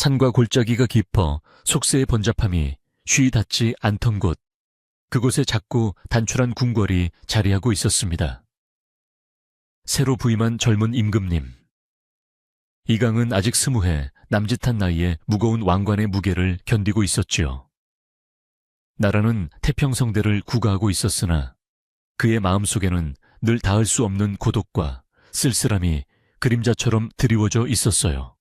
산과 골짜기가 깊어 속세의 번잡함이 쉬이 닿지 않던 곳, 그곳에 작고 단출한 궁궐이 자리하고 있었습니다. 새로 부임한 젊은 임금님. 이강은 아직 20해 남짓한 나이에 무거운 왕관의 무게를 견디고 있었지요. 나라는 태평성대를 구가하고 있었으나 그의 마음속에는 늘 닿을 수 없는 고독과 쓸쓸함이 그림자처럼 드리워져 있었어요.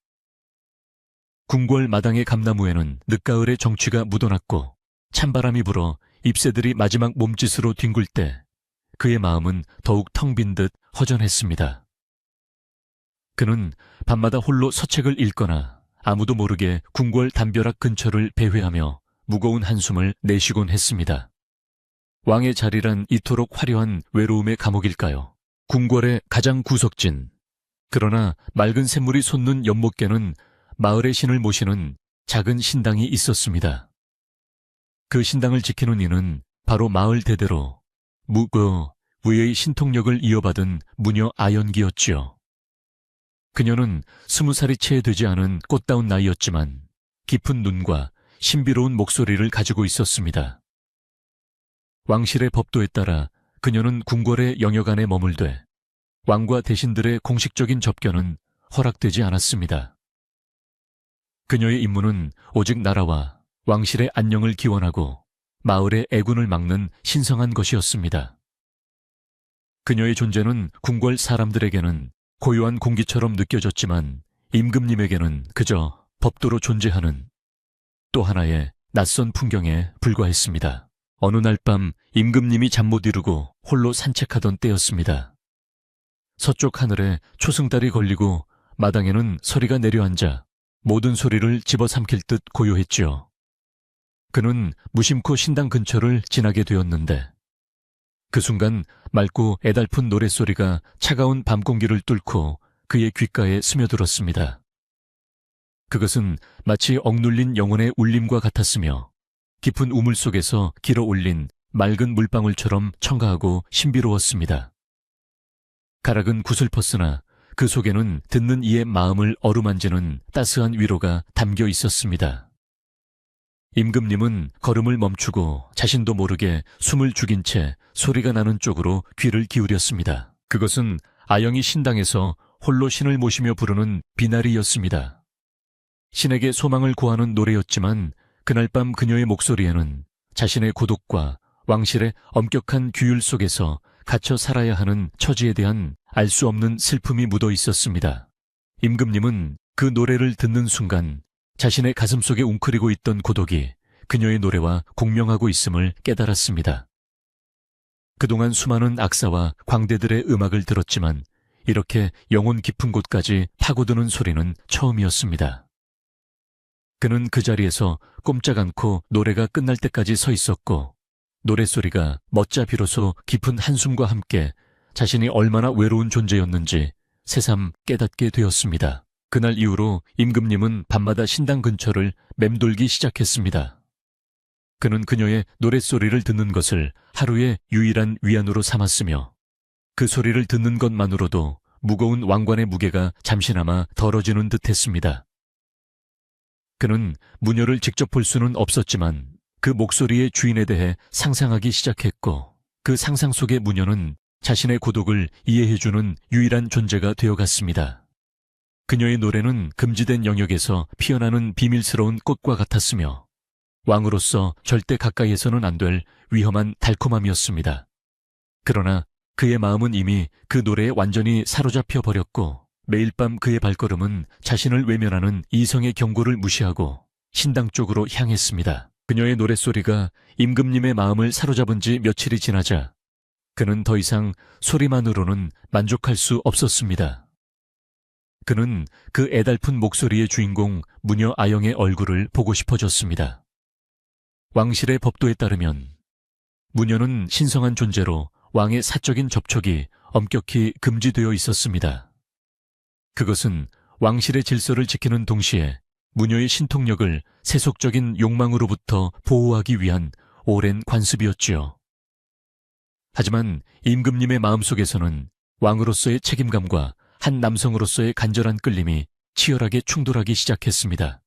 궁궐 마당의 감나무에는 늦가을의 정취가 묻어났고 찬바람이 불어 잎새들이 마지막 몸짓으로 뒹굴 때 그의 마음은 더욱 텅 빈 듯 허전했습니다. 그는 밤마다 홀로 서책을 읽거나 아무도 모르게 궁궐 담벼락 근처를 배회하며 무거운 한숨을 내쉬곤 했습니다. 왕의 자리란 이토록 화려한 외로움의 감옥일까요? 궁궐의 가장 구석진, 그러나 맑은 샘물이 솟는 연못께는 마을의 신을 모시는 작은 신당이 있었습니다. 그 신당을 지키는 이는 바로 마을 대대로 위의 신통력을 이어받은 무녀 아연기였지요. 그녀는 20살이 채 되지 않은 꽃다운 나이였지만 깊은 눈과 신비로운 목소리를 가지고 있었습니다. 왕실의 법도에 따라 그녀는 궁궐의 영역 안에 머물되 왕과 대신들의 공식적인 접견은 허락되지 않았습니다. 그녀의 임무는 오직 나라와 왕실의 안녕을 기원하고 마을의 애군을 막는 신성한 것이었습니다. 그녀의 존재는 궁궐 사람들에게는 고요한 공기처럼 느껴졌지만 임금님에게는 그저 법도로 존재하는 또 하나의 낯선 풍경에 불과했습니다. 어느 날 밤 임금님이 잠 못 이루고 홀로 산책하던 때였습니다. 서쪽 하늘에 초승달이 걸리고 마당에는 서리가 내려앉아 모든 소리를 집어삼킬 듯 고요했지요. 그는 무심코 신당 근처를 지나게 되었는데 그 순간 맑고 애달픈 노랫소리가 차가운 밤 공기를 뚫고 그의 귓가에 스며들었습니다. 그것은 마치 억눌린 영혼의 울림과 같았으며 깊은 우물 속에서 길어 올린 맑은 물방울처럼 청가하고 신비로웠습니다. 가락은 구슬펐으나 그 속에는 듣는 이의 마음을 어루만지는 따스한 위로가 담겨 있었습니다. 임금님은 걸음을 멈추고 자신도 모르게 숨을 죽인 채 소리가 나는 쪽으로 귀를 기울였습니다. 그것은 아영이 신당에서 홀로 신을 모시며 부르는 비나리였습니다. 신에게 소망을 구하는 노래였지만 그날 밤 그녀의 목소리에는 자신의 고독과 왕실의 엄격한 규율 속에서 갇혀 살아야 하는 처지에 대한 알 수 없는 슬픔이 묻어 있었습니다. 임금님은 그 노래를 듣는 순간 자신의 가슴속에 웅크리고 있던 고독이 그녀의 노래와 공명하고 있음을 깨달았습니다. 그동안 수많은 악사와 광대들의 음악을 들었지만 이렇게 영혼 깊은 곳까지 파고드는 소리는 처음이었습니다. 그는 그 자리에서 꼼짝 않고 노래가 끝날 때까지 서 있었고 노랫소리가 멋자 비로소 깊은 한숨과 함께 자신이 얼마나 외로운 존재였는지 새삼 깨닫게 되었습니다. 그날 이후로 임금님은 밤마다 신당 근처를 맴돌기 시작했습니다. 그는 그녀의 노랫소리를 듣는 것을 하루의 유일한 위안으로 삼았으며 그 소리를 듣는 것만으로도 무거운 왕관의 무게가 잠시나마 덜어지는 듯했습니다. 그는 무녀를 직접 볼 수는 없었지만 그 목소리의 주인에 대해 상상하기 시작했고 그 상상 속의 무녀는 자신의 고독을 이해해주는 유일한 존재가 되어갔습니다. 그녀의 노래는 금지된 영역에서 피어나는 비밀스러운 꽃과 같았으며 왕으로서 절대 가까이에서는 안 될 위험한 달콤함이었습니다. 그러나 그의 마음은 이미 그 노래에 완전히 사로잡혀 버렸고 매일 밤 그의 발걸음은 자신을 외면하는 이성의 경고를 무시하고 신당 쪽으로 향했습니다. 그녀의 노랫소리가 임금님의 마음을 사로잡은 지 며칠이 지나자 그는 더 이상 소리만으로는 만족할 수 없었습니다. 그는 그 애달픈 목소리의 주인공 무녀 아영의 얼굴을 보고 싶어졌습니다. 왕실의 법도에 따르면 무녀는 신성한 존재로 왕의 사적인 접촉이 엄격히 금지되어 있었습니다. 그것은 왕실의 질서를 지키는 동시에 무녀의 신통력을 세속적인 욕망으로부터 보호하기 위한 오랜 관습이었지요. 하지만 임금님의 마음속에서는 왕으로서의 책임감과 한 남성으로서의 간절한 끌림이 치열하게 충돌하기 시작했습니다.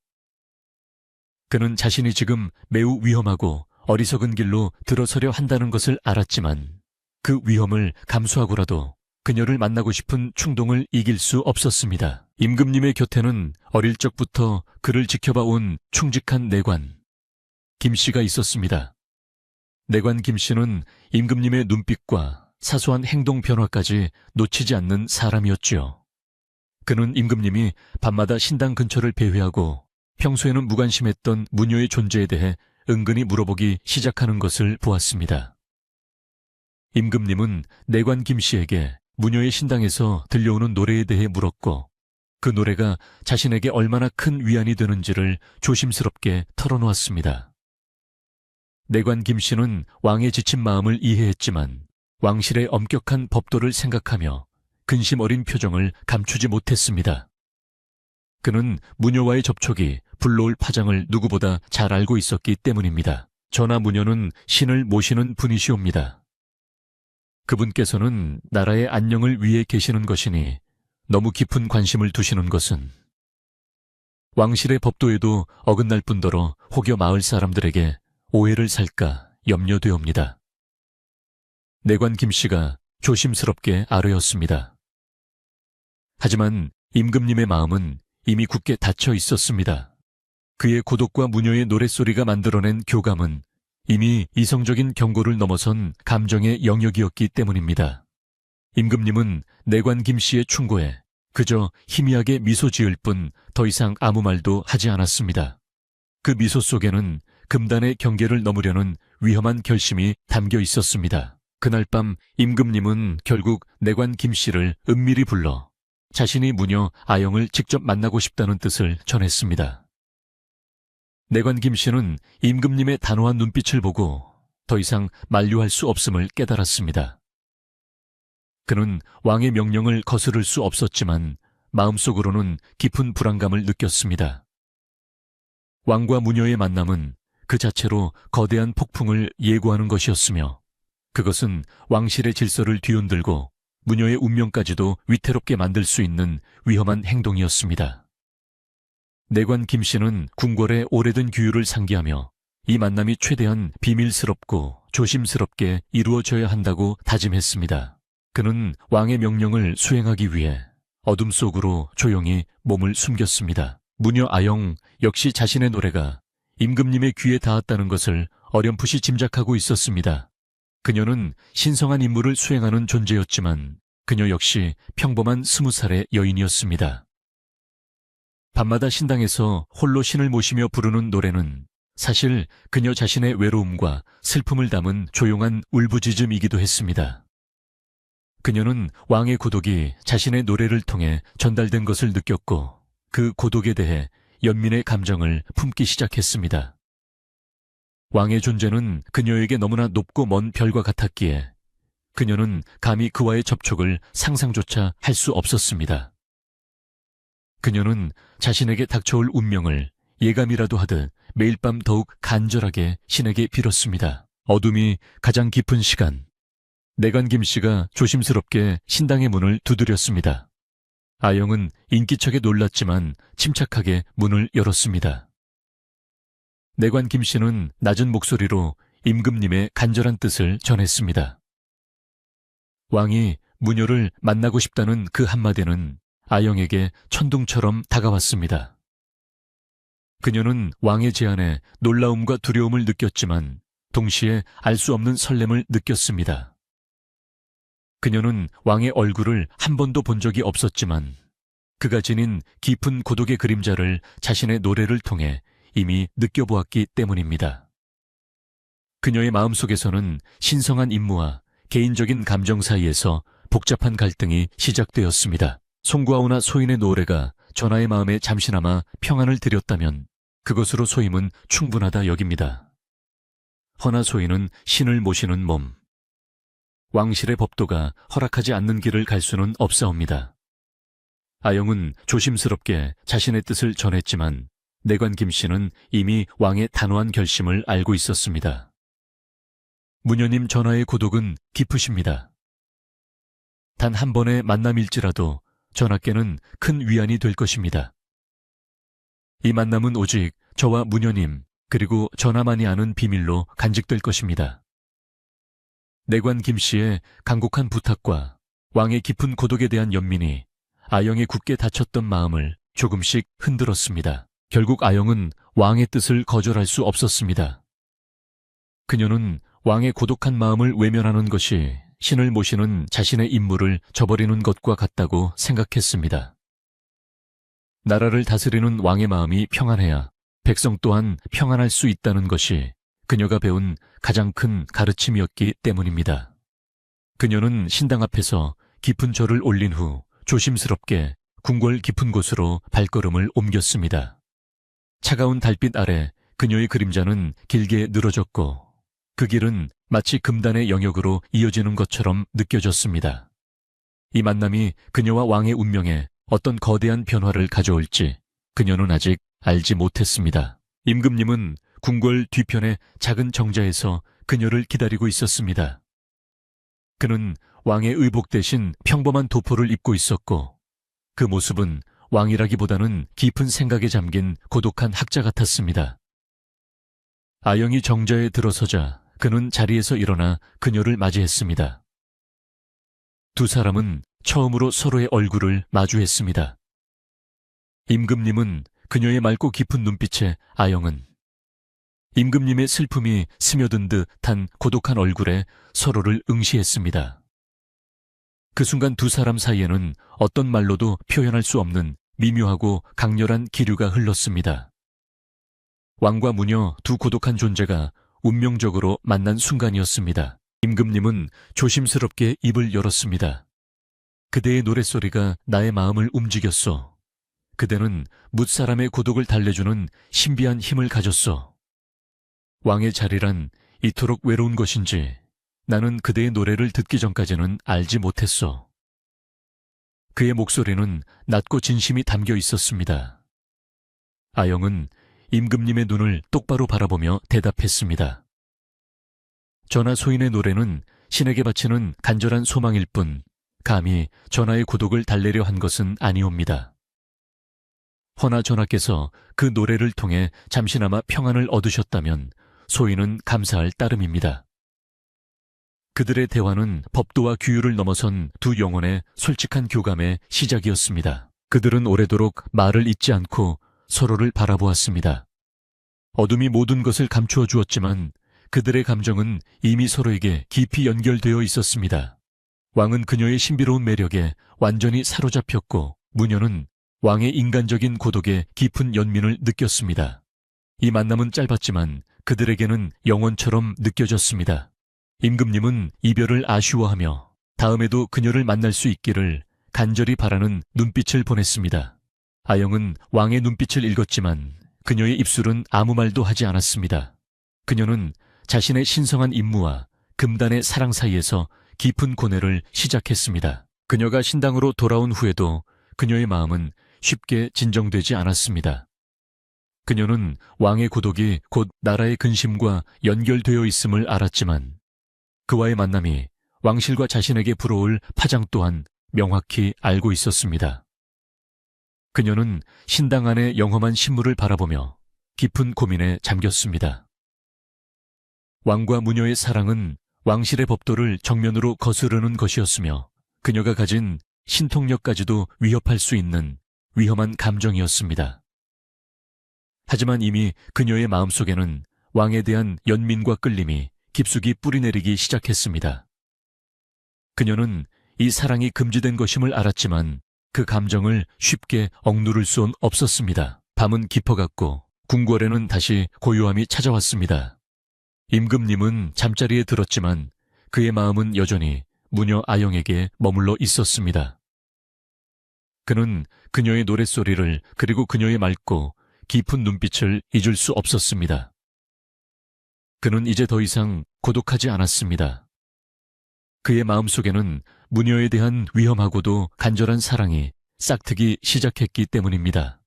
그는 자신이 지금 매우 위험하고 어리석은 길로 들어서려 한다는 것을 알았지만 그 위험을 감수하고라도 그녀를 만나고 싶은 충동을 이길 수 없었습니다. 임금님의 곁에는 어릴 적부터 그를 지켜봐온 충직한 내관 김씨가 있었습니다. 내관 김씨는 임금님의 눈빛과 사소한 행동 변화까지 놓치지 않는 사람이었지요. 그는 임금님이 밤마다 신당 근처를 배회하고 평소에는 무관심했던 무녀의 존재에 대해 은근히 물어보기 시작하는 것을 보았습니다. 임금님은 내관 김씨에게 무녀의 신당에서 들려오는 노래에 대해 물었고 그 노래가 자신에게 얼마나 큰 위안이 되는지를 조심스럽게 털어놓았습니다. 내관 김씨는 왕의 지친 마음을 이해했지만 왕실의 엄격한 법도를 생각하며 근심 어린 표정을 감추지 못했습니다. 그는 무녀와의 접촉이 불러올 파장을 누구보다 잘 알고 있었기 때문입니다. 전하 무녀는 신을 모시는 분이시옵니다. 그분께서는 나라의 안녕을 위해 계시는 것이니 너무 깊은 관심을 두시는 것은 왕실의 법도에도 어긋날 뿐더러 혹여 마을 사람들에게 오해를 살까 염려되옵니다. 내관 김씨가 조심스럽게 아뢰었습니다. 하지만 임금님의 마음은 이미 굳게 닫혀 있었습니다. 그의 고독과 무녀의 노랫소리가 만들어낸 교감은 이미 이성적인 경고를 넘어선 감정의 영역이었기 때문입니다. 임금님은 내관 김씨의 충고에 그저 희미하게 미소 지을 뿐 더 이상 아무 말도 하지 않았습니다. 그 미소 속에는 금단의 경계를 넘으려는 위험한 결심이 담겨 있었습니다. 그날 밤 임금님은 결국 내관 김씨를 은밀히 불러 자신이 무녀 아영을 직접 만나고 싶다는 뜻을 전했습니다. 내관 김씨는 임금님의 단호한 눈빛을 보고 더 이상 만류할 수 없음을 깨달았습니다. 그는 왕의 명령을 거스를 수 없었지만 마음속으로는 깊은 불안감을 느꼈습니다. 왕과 무녀의 만남은 그 자체로 거대한 폭풍을 예고하는 것이었으며 그것은 왕실의 질서를 뒤흔들고 무녀의 운명까지도 위태롭게 만들 수 있는 위험한 행동이었습니다. 내관 김씨는 궁궐의 오래된 규율을 상기하며 이 만남이 최대한 비밀스럽고 조심스럽게 이루어져야 한다고 다짐했습니다. 그는 왕의 명령을 수행하기 위해 어둠 속으로 조용히 몸을 숨겼습니다. 무녀 아영 역시 자신의 노래가 임금님의 귀에 닿았다는 것을 어렴풋이 짐작하고 있었습니다. 그녀는 신성한 임무를 수행하는 존재였지만 그녀 역시 평범한 20살의 여인이었습니다. 밤마다 신당에서 홀로 신을 모시며 부르는 노래는 사실 그녀 자신의 외로움과 슬픔을 담은 조용한 울부짖음이기도 했습니다. 그녀는 왕의 고독이 자신의 노래를 통해 전달된 것을 느꼈고 그 고독에 대해 연민의 감정을 품기 시작했습니다. 왕의 존재는 그녀에게 너무나 높고 먼 별과 같았기에 그녀는 감히 그와의 접촉을 상상조차 할 수 없었습니다. 그녀는 자신에게 닥쳐올 운명을 예감이라도 하듯 매일 밤 더욱 간절하게 신에게 빌었습니다. 어둠이 가장 깊은 시간, 내관 김씨가 조심스럽게 신당의 문을 두드렸습니다. 아영은 인기척에 놀랐지만 침착하게 문을 열었습니다. 내관 김씨는 낮은 목소리로 임금님의 간절한 뜻을 전했습니다. 왕이 무녀를 만나고 싶다는 그 한마디는 아영에게 천둥처럼 다가왔습니다. 그녀는 왕의 제안에 놀라움과 두려움을 느꼈지만 동시에 알 수 없는 설렘을 느꼈습니다. 그녀는 왕의 얼굴을 한 번도 본 적이 없었지만 그가 지닌 깊은 고독의 그림자를 자신의 노래를 통해 이미 느껴보았기 때문입니다. 그녀의 마음속에서는 신성한 임무와 개인적인 감정 사이에서 복잡한 갈등이 시작되었습니다. 송구하오나 소인의 노래가 전하의 마음에 잠시나마 평안을 드렸다면 그것으로 소임은 충분하다 여깁니다. 허나 소인은 신을 모시는 몸, 왕실의 법도가 허락하지 않는 길을 갈 수는 없사옵니다. 아영은 조심스럽게 자신의 뜻을 전했지만 내관 김씨는 이미 왕의 단호한 결심을 알고 있었습니다. 무녀님 전하의 고독은 깊으십니다. 단 한 번의 만남일지라도 전하께는 큰 위안이 될 것입니다. 이 만남은 오직 저와 무녀님, 그리고 저나만이 아는 비밀로 간직될 것입니다. 내관 김씨의 간곡한 부탁과 왕의 깊은 고독에 대한 연민이 아영의 굳게 닫혔던 마음을 조금씩 흔들었습니다. 결국 아영은 왕의 뜻을 거절할 수 없었습니다. 그녀는 왕의 고독한 마음을 외면하는 것이 신을 모시는 자신의 임무를 저버리는 것과 같다고 생각했습니다. 나라를 다스리는 왕의 마음이 평안해야 백성 또한 평안할 수 있다는 것이 그녀가 배운 가장 큰 가르침이었기 때문입니다. 그녀는 신당 앞에서 깊은 절을 올린 후 조심스럽게 궁궐 깊은 곳으로 발걸음을 옮겼습니다. 차가운 달빛 아래 그녀의 그림자는 길게 늘어졌고 그 길은 마치 금단의 영역으로 이어지는 것처럼 느껴졌습니다. 이 만남이 그녀와 왕의 운명에 어떤 거대한 변화를 가져올지 그녀는 아직 알지 못했습니다. 임금님은 궁궐 뒤편의 작은 정자에서 그녀를 기다리고 있었습니다. 그는 왕의 의복 대신 평범한 도포를 입고 있었고 그 모습은 왕이라기보다는 깊은 생각에 잠긴 고독한 학자 같았습니다. 아영이 정자에 들어서자 그는 자리에서 일어나 그녀를 맞이했습니다. 두 사람은 처음으로 서로의 얼굴을 마주했습니다. 임금님은 그녀의 맑고 깊은 눈빛에 아영은 임금님의 슬픔이 스며든 듯한 고독한 얼굴에 서로를 응시했습니다. 그 순간 두 사람 사이에는 어떤 말로도 표현할 수 없는 미묘하고 강렬한 기류가 흘렀습니다. 왕과 무녀 두 고독한 존재가 운명적으로 만난 순간이었습니다. 임금님은 조심스럽게 입을 열었습니다. 그대의 노랫소리가 나의 마음을 움직였소. 그대는 뭇사람의 고독을 달래주는 신비한 힘을 가졌소. 왕의 자리란 이토록 외로운 것인지 나는 그대의 노래를 듣기 전까지는 알지 못했소. 그의 목소리는 낮고 진심이 담겨 있었습니다. 아영은 임금님의 눈을 똑바로 바라보며 대답했습니다. 전하 소인의 노래는 신에게 바치는 간절한 소망일 뿐 감히 전하의 고독을 달래려 한 것은 아니옵니다. 허나 전하께서 그 노래를 통해 잠시나마 평안을 얻으셨다면 소인은 감사할 따름입니다. 그들의 대화는 법도와 규율을 넘어선 두 영혼의 솔직한 교감의 시작이었습니다. 그들은 오래도록 말을 잇지 않고 서로를 바라보았습니다. 어둠이 모든 것을 감추어 주었지만 그들의 감정은 이미 서로에게 깊이 연결되어 있었습니다. 왕은 그녀의 신비로운 매력에 완전히 사로잡혔고 무녀는 왕의 인간적인 고독에 깊은 연민을 느꼈습니다. 이 만남은 짧았지만 그들에게는 영원처럼 느껴졌습니다. 임금님은 이별을 아쉬워하며 다음에도 그녀를 만날 수 있기를 간절히 바라는 눈빛을 보냈습니다. 아영은 왕의 눈빛을 읽었지만 그녀의 입술은 아무 말도 하지 않았습니다. 그녀는 자신의 신성한 임무와 금단의 사랑 사이에서 깊은 고뇌를 시작했습니다. 그녀가 신당으로 돌아온 후에도 그녀의 마음은 쉽게 진정되지 않았습니다. 그녀는 왕의 고독이 곧 나라의 근심과 연결되어 있음을 알았지만 그와의 만남이 왕실과 자신에게 불어올 파장 또한 명확히 알고 있었습니다. 그녀는 신당 안의 영험한 신물을 바라보며 깊은 고민에 잠겼습니다. 왕과 무녀의 사랑은 왕실의 법도를 정면으로 거스르는 것이었으며 그녀가 가진 신통력까지도 위협할 수 있는 위험한 감정이었습니다. 하지만 이미 그녀의 마음속에는 왕에 대한 연민과 끌림이 깊숙이 뿌리내리기 시작했습니다. 그녀는 이 사랑이 금지된 것임을 알았지만 그 감정을 쉽게 억누를 수는 없었습니다. 밤은 깊어갔고 궁궐에는 다시 고요함이 찾아왔습니다. 임금님은 잠자리에 들었지만 그의 마음은 여전히 무녀 아영에게 머물러 있었습니다. 그는 그녀의 노랫소리를 그리고 그녀의 맑고 깊은 눈빛을 잊을 수 없었습니다. 그는 이제 더 이상 고독하지 않았습니다. 그의 마음속에는 무녀에 대한 위험하고도 간절한 사랑이 싹트기 시작했기 때문입니다.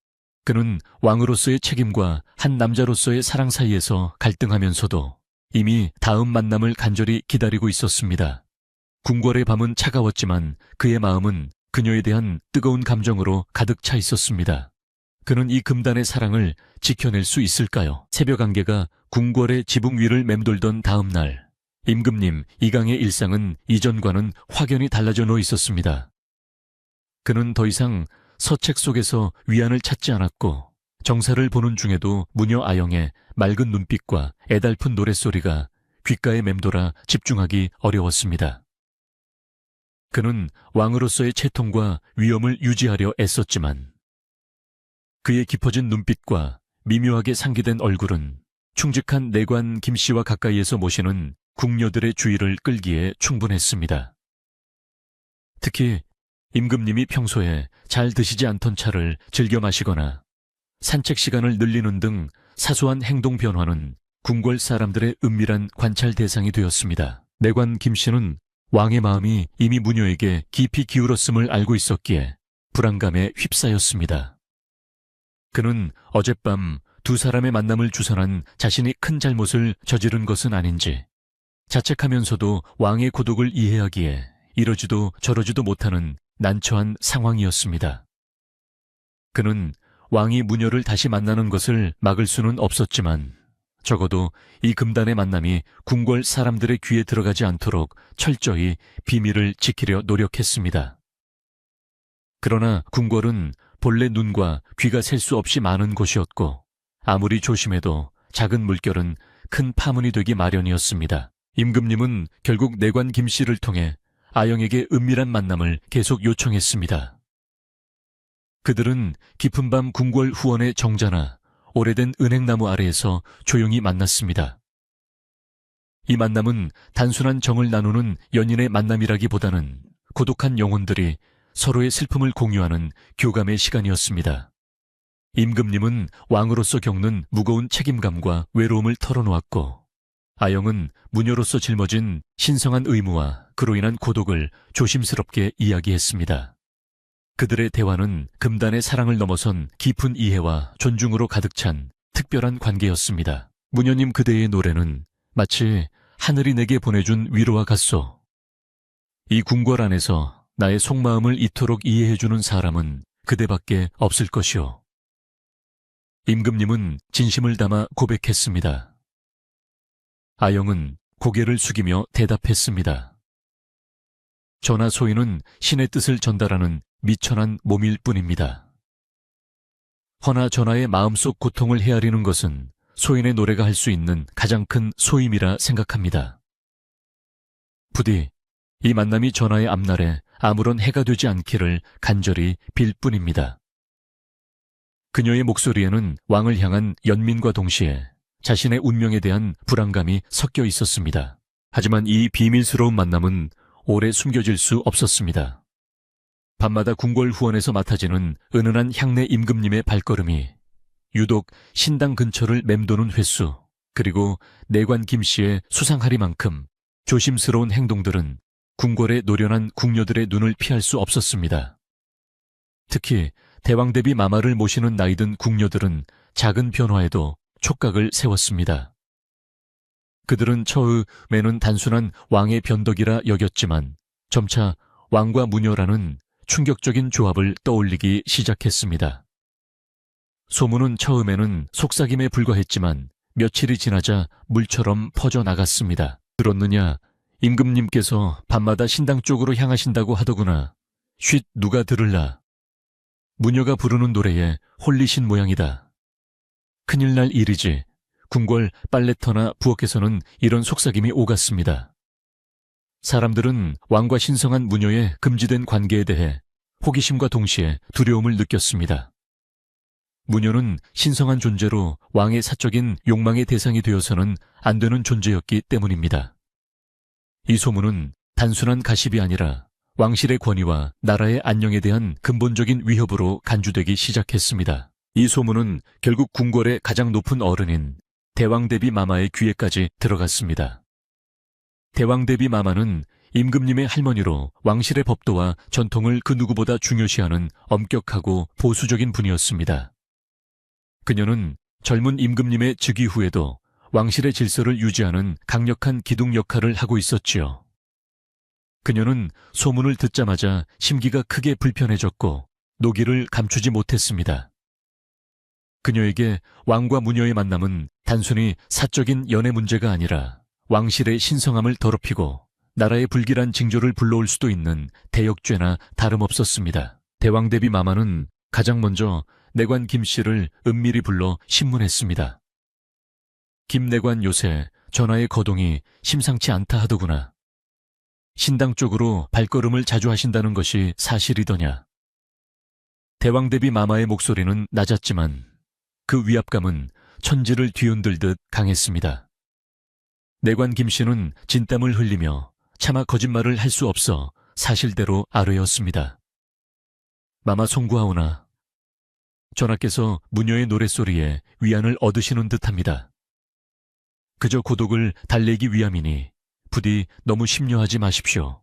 그는 왕으로서의 책임과 한 남자로서의 사랑 사이에서 갈등하면서도 이미 다음 만남을 간절히 기다리고 있었습니다. 궁궐의 밤은 차가웠지만 그의 마음은 그녀에 대한 뜨거운 감정으로 가득 차 있었습니다. 그는 이 금단의 사랑을 지켜낼 수 있을까요? 새벽 안개가 궁궐의 지붕 위를 맴돌던 다음 날, 임금님 이강의 일상은 이전과는 확연히 달라져 놓여 있었습니다. 그는 더 이상 서책 속에서 위안을 찾지 않았고 정사를 보는 중에도 무녀 아영의 맑은 눈빛과 애달픈 노랫소리가 귓가에 맴돌아 집중하기 어려웠습니다. 그는 왕으로서의 채통과 위엄을 유지하려 애썼지만 그의 깊어진 눈빛과 미묘하게 상기된 얼굴은 충직한 내관 김씨와 가까이에서 모시는 궁녀들의 주의를 끌기에 충분했습니다. 특히 임금님이 평소에 잘 드시지 않던 차를 즐겨 마시거나 산책 시간을 늘리는 등 사소한 행동 변화는 궁궐 사람들의 은밀한 관찰 대상이 되었습니다. 내관 김씨는 왕의 마음이 이미 무녀에게 깊이 기울었음을 알고 있었기에 불안감에 휩싸였습니다. 그는 어젯밤 두 사람의 만남을 주선한 자신이 큰 잘못을 저지른 것은 아닌지 자책하면서도 왕의 고독을 이해하기에 이러지도 저러지도 못하는 난처한 상황이었습니다. 그는 왕이 무녀를 다시 만나는 것을 막을 수는 없었지만 적어도 이 금단의 만남이 궁궐 사람들의 귀에 들어가지 않도록 철저히 비밀을 지키려 노력했습니다. 그러나 궁궐은 본래 눈과 귀가 셀 수 없이 많은 곳이었고 아무리 조심해도 작은 물결은 큰 파문이 되기 마련이었습니다. 임금님은 결국 내관 김씨를 통해 아영에게 은밀한 만남을 계속 요청했습니다. 그들은 깊은 밤 궁궐 후원의 정자나 오래된 은행나무 아래에서 조용히 만났습니다. 이 만남은 단순한 정을 나누는 연인의 만남이라기보다는 고독한 영혼들이 서로의 슬픔을 공유하는 교감의 시간이었습니다. 임금님은 왕으로서 겪는 무거운 책임감과 외로움을 털어놓았고 아영은 무녀로서 짊어진 신성한 의무와 그로 인한 고독을 조심스럽게 이야기했습니다. 그들의 대화는 금단의 사랑을 넘어선 깊은 이해와 존중으로 가득 찬 특별한 관계였습니다. 무녀님 그대의 노래는 마치 하늘이 내게 보내준 위로와 같소. 이 궁궐 안에서 나의 속마음을 이토록 이해해주는 사람은 그대밖에 없을 것이오. 임금님은 진심을 담아 고백했습니다. 아영은 고개를 숙이며 대답했습니다. 전하 소인은 신의 뜻을 전달하는 미천한 몸일 뿐입니다. 허나 전하의 마음속 고통을 헤아리는 것은 소인의 노래가 할 수 있는 가장 큰 소임이라 생각합니다. 부디 이 만남이 전하의 앞날에 아무런 해가 되지 않기를 간절히 빌 뿐입니다. 그녀의 목소리에는 왕을 향한 연민과 동시에 자신의 운명에 대한 불안감이 섞여 있었습니다. 하지만 이 비밀스러운 만남은 오래 숨겨질 수 없었습니다. 밤마다 궁궐 후원에서 맡아지는 은은한 향내 임금님의 발걸음이 유독 신당 근처를 맴도는 횟수, 그리고 내관 김씨의 수상하리만큼 조심스러운 행동들은 궁궐에 노련한 궁녀들의 눈을 피할 수 없었습니다. 특히 대왕 대비 마마를 모시는 나이든 궁녀들은 작은 변화에도 촉각을 세웠습니다. 그들은 처음에는 단순한 왕의 변덕이라 여겼지만 점차 왕과 무녀라는 충격적인 조합을 떠올리기 시작했습니다. 소문은 처음에는 속삭임에 불과했지만 며칠이 지나자 물처럼 퍼져나갔습니다. 들었느냐? 임금님께서 밤마다 신당 쪽으로 향하신다고 하더구나. 쉿, 누가 들을라. 무녀가 부르는 노래에 홀리신 모양이다. 큰일 날 일이지. 궁궐 빨래터나 부엌에서는 이런 속삭임이 오갔습니다. 사람들은 왕과 신성한 무녀의 금지된 관계에 대해 호기심과 동시에 두려움을 느꼈습니다. 무녀는 신성한 존재로 왕의 사적인 욕망의 대상이 되어서는 안 되는 존재였기 때문입니다. 이 소문은 단순한 가십이 아니라 왕실의 권위와 나라의 안녕에 대한 근본적인 위협으로 간주되기 시작했습니다. 이 소문은 결국 궁궐의 가장 높은 어른인 대왕대비 마마의 귀에까지 들어갔습니다. 대왕대비 마마는 임금님의 할머니로 왕실의 법도와 전통을 그 누구보다 중요시하는 엄격하고 보수적인 분이었습니다. 그녀는 젊은 임금님의 즉위 후에도 왕실의 질서를 유지하는 강력한 기둥 역할을 하고 있었지요. 그녀는 소문을 듣자마자 심기가 크게 불편해졌고 노기를 감추지 못했습니다. 그녀에게 왕과 무녀의 만남은 단순히 사적인 연애 문제가 아니라 왕실의 신성함을 더럽히고 나라의 불길한 징조를 불러올 수도 있는 대역죄나 다름없었습니다. 대왕 대비 마마는 가장 먼저 내관 김씨를 은밀히 불러 신문했습니다. 김내관 요새 전하의 거동이 심상치 않다 하더구나. 신당 쪽으로 발걸음을 자주 하신다는 것이 사실이더냐. 대왕 대비 마마의 목소리는 낮았지만 그 위압감은 천지를 뒤흔들듯 강했습니다. 내관 김씨는 진땀을 흘리며 차마 거짓말을 할 수 없어 사실대로 아뢰었습니다. 마마 송구하오나 전하께서 무녀의 노랫소리에 위안을 얻으시는 듯합니다. 그저 고독을 달래기 위함이니 부디 너무 심려하지 마십시오.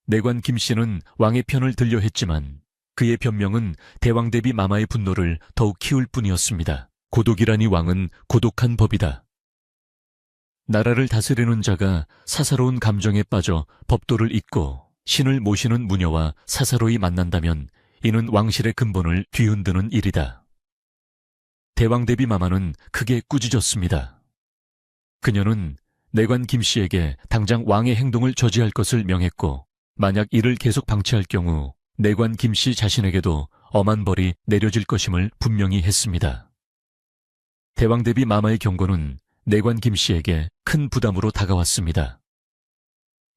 내관 김씨는 왕의 편을 들려 했지만 그의 변명은 대왕 대비 마마의 분노를 더욱 키울 뿐이었습니다. 고독이라니 왕은 고독한 법이다. 나라를 다스리는 자가 사사로운 감정에 빠져 법도를 잊고 신을 모시는 무녀와 사사로이 만난다면 이는 왕실의 근본을 뒤흔드는 일이다. 대왕 대비 마마는 크게 꾸짖었습니다. 그녀는 내관 김씨에게 당장 왕의 행동을 저지할 것을 명했고 만약 이를 계속 방치할 경우 내관 김씨 자신에게도 엄한 벌이 내려질 것임을 분명히 했습니다. 대왕 대비 마마의 경고는 내관 김씨에게 큰 부담으로 다가왔습니다.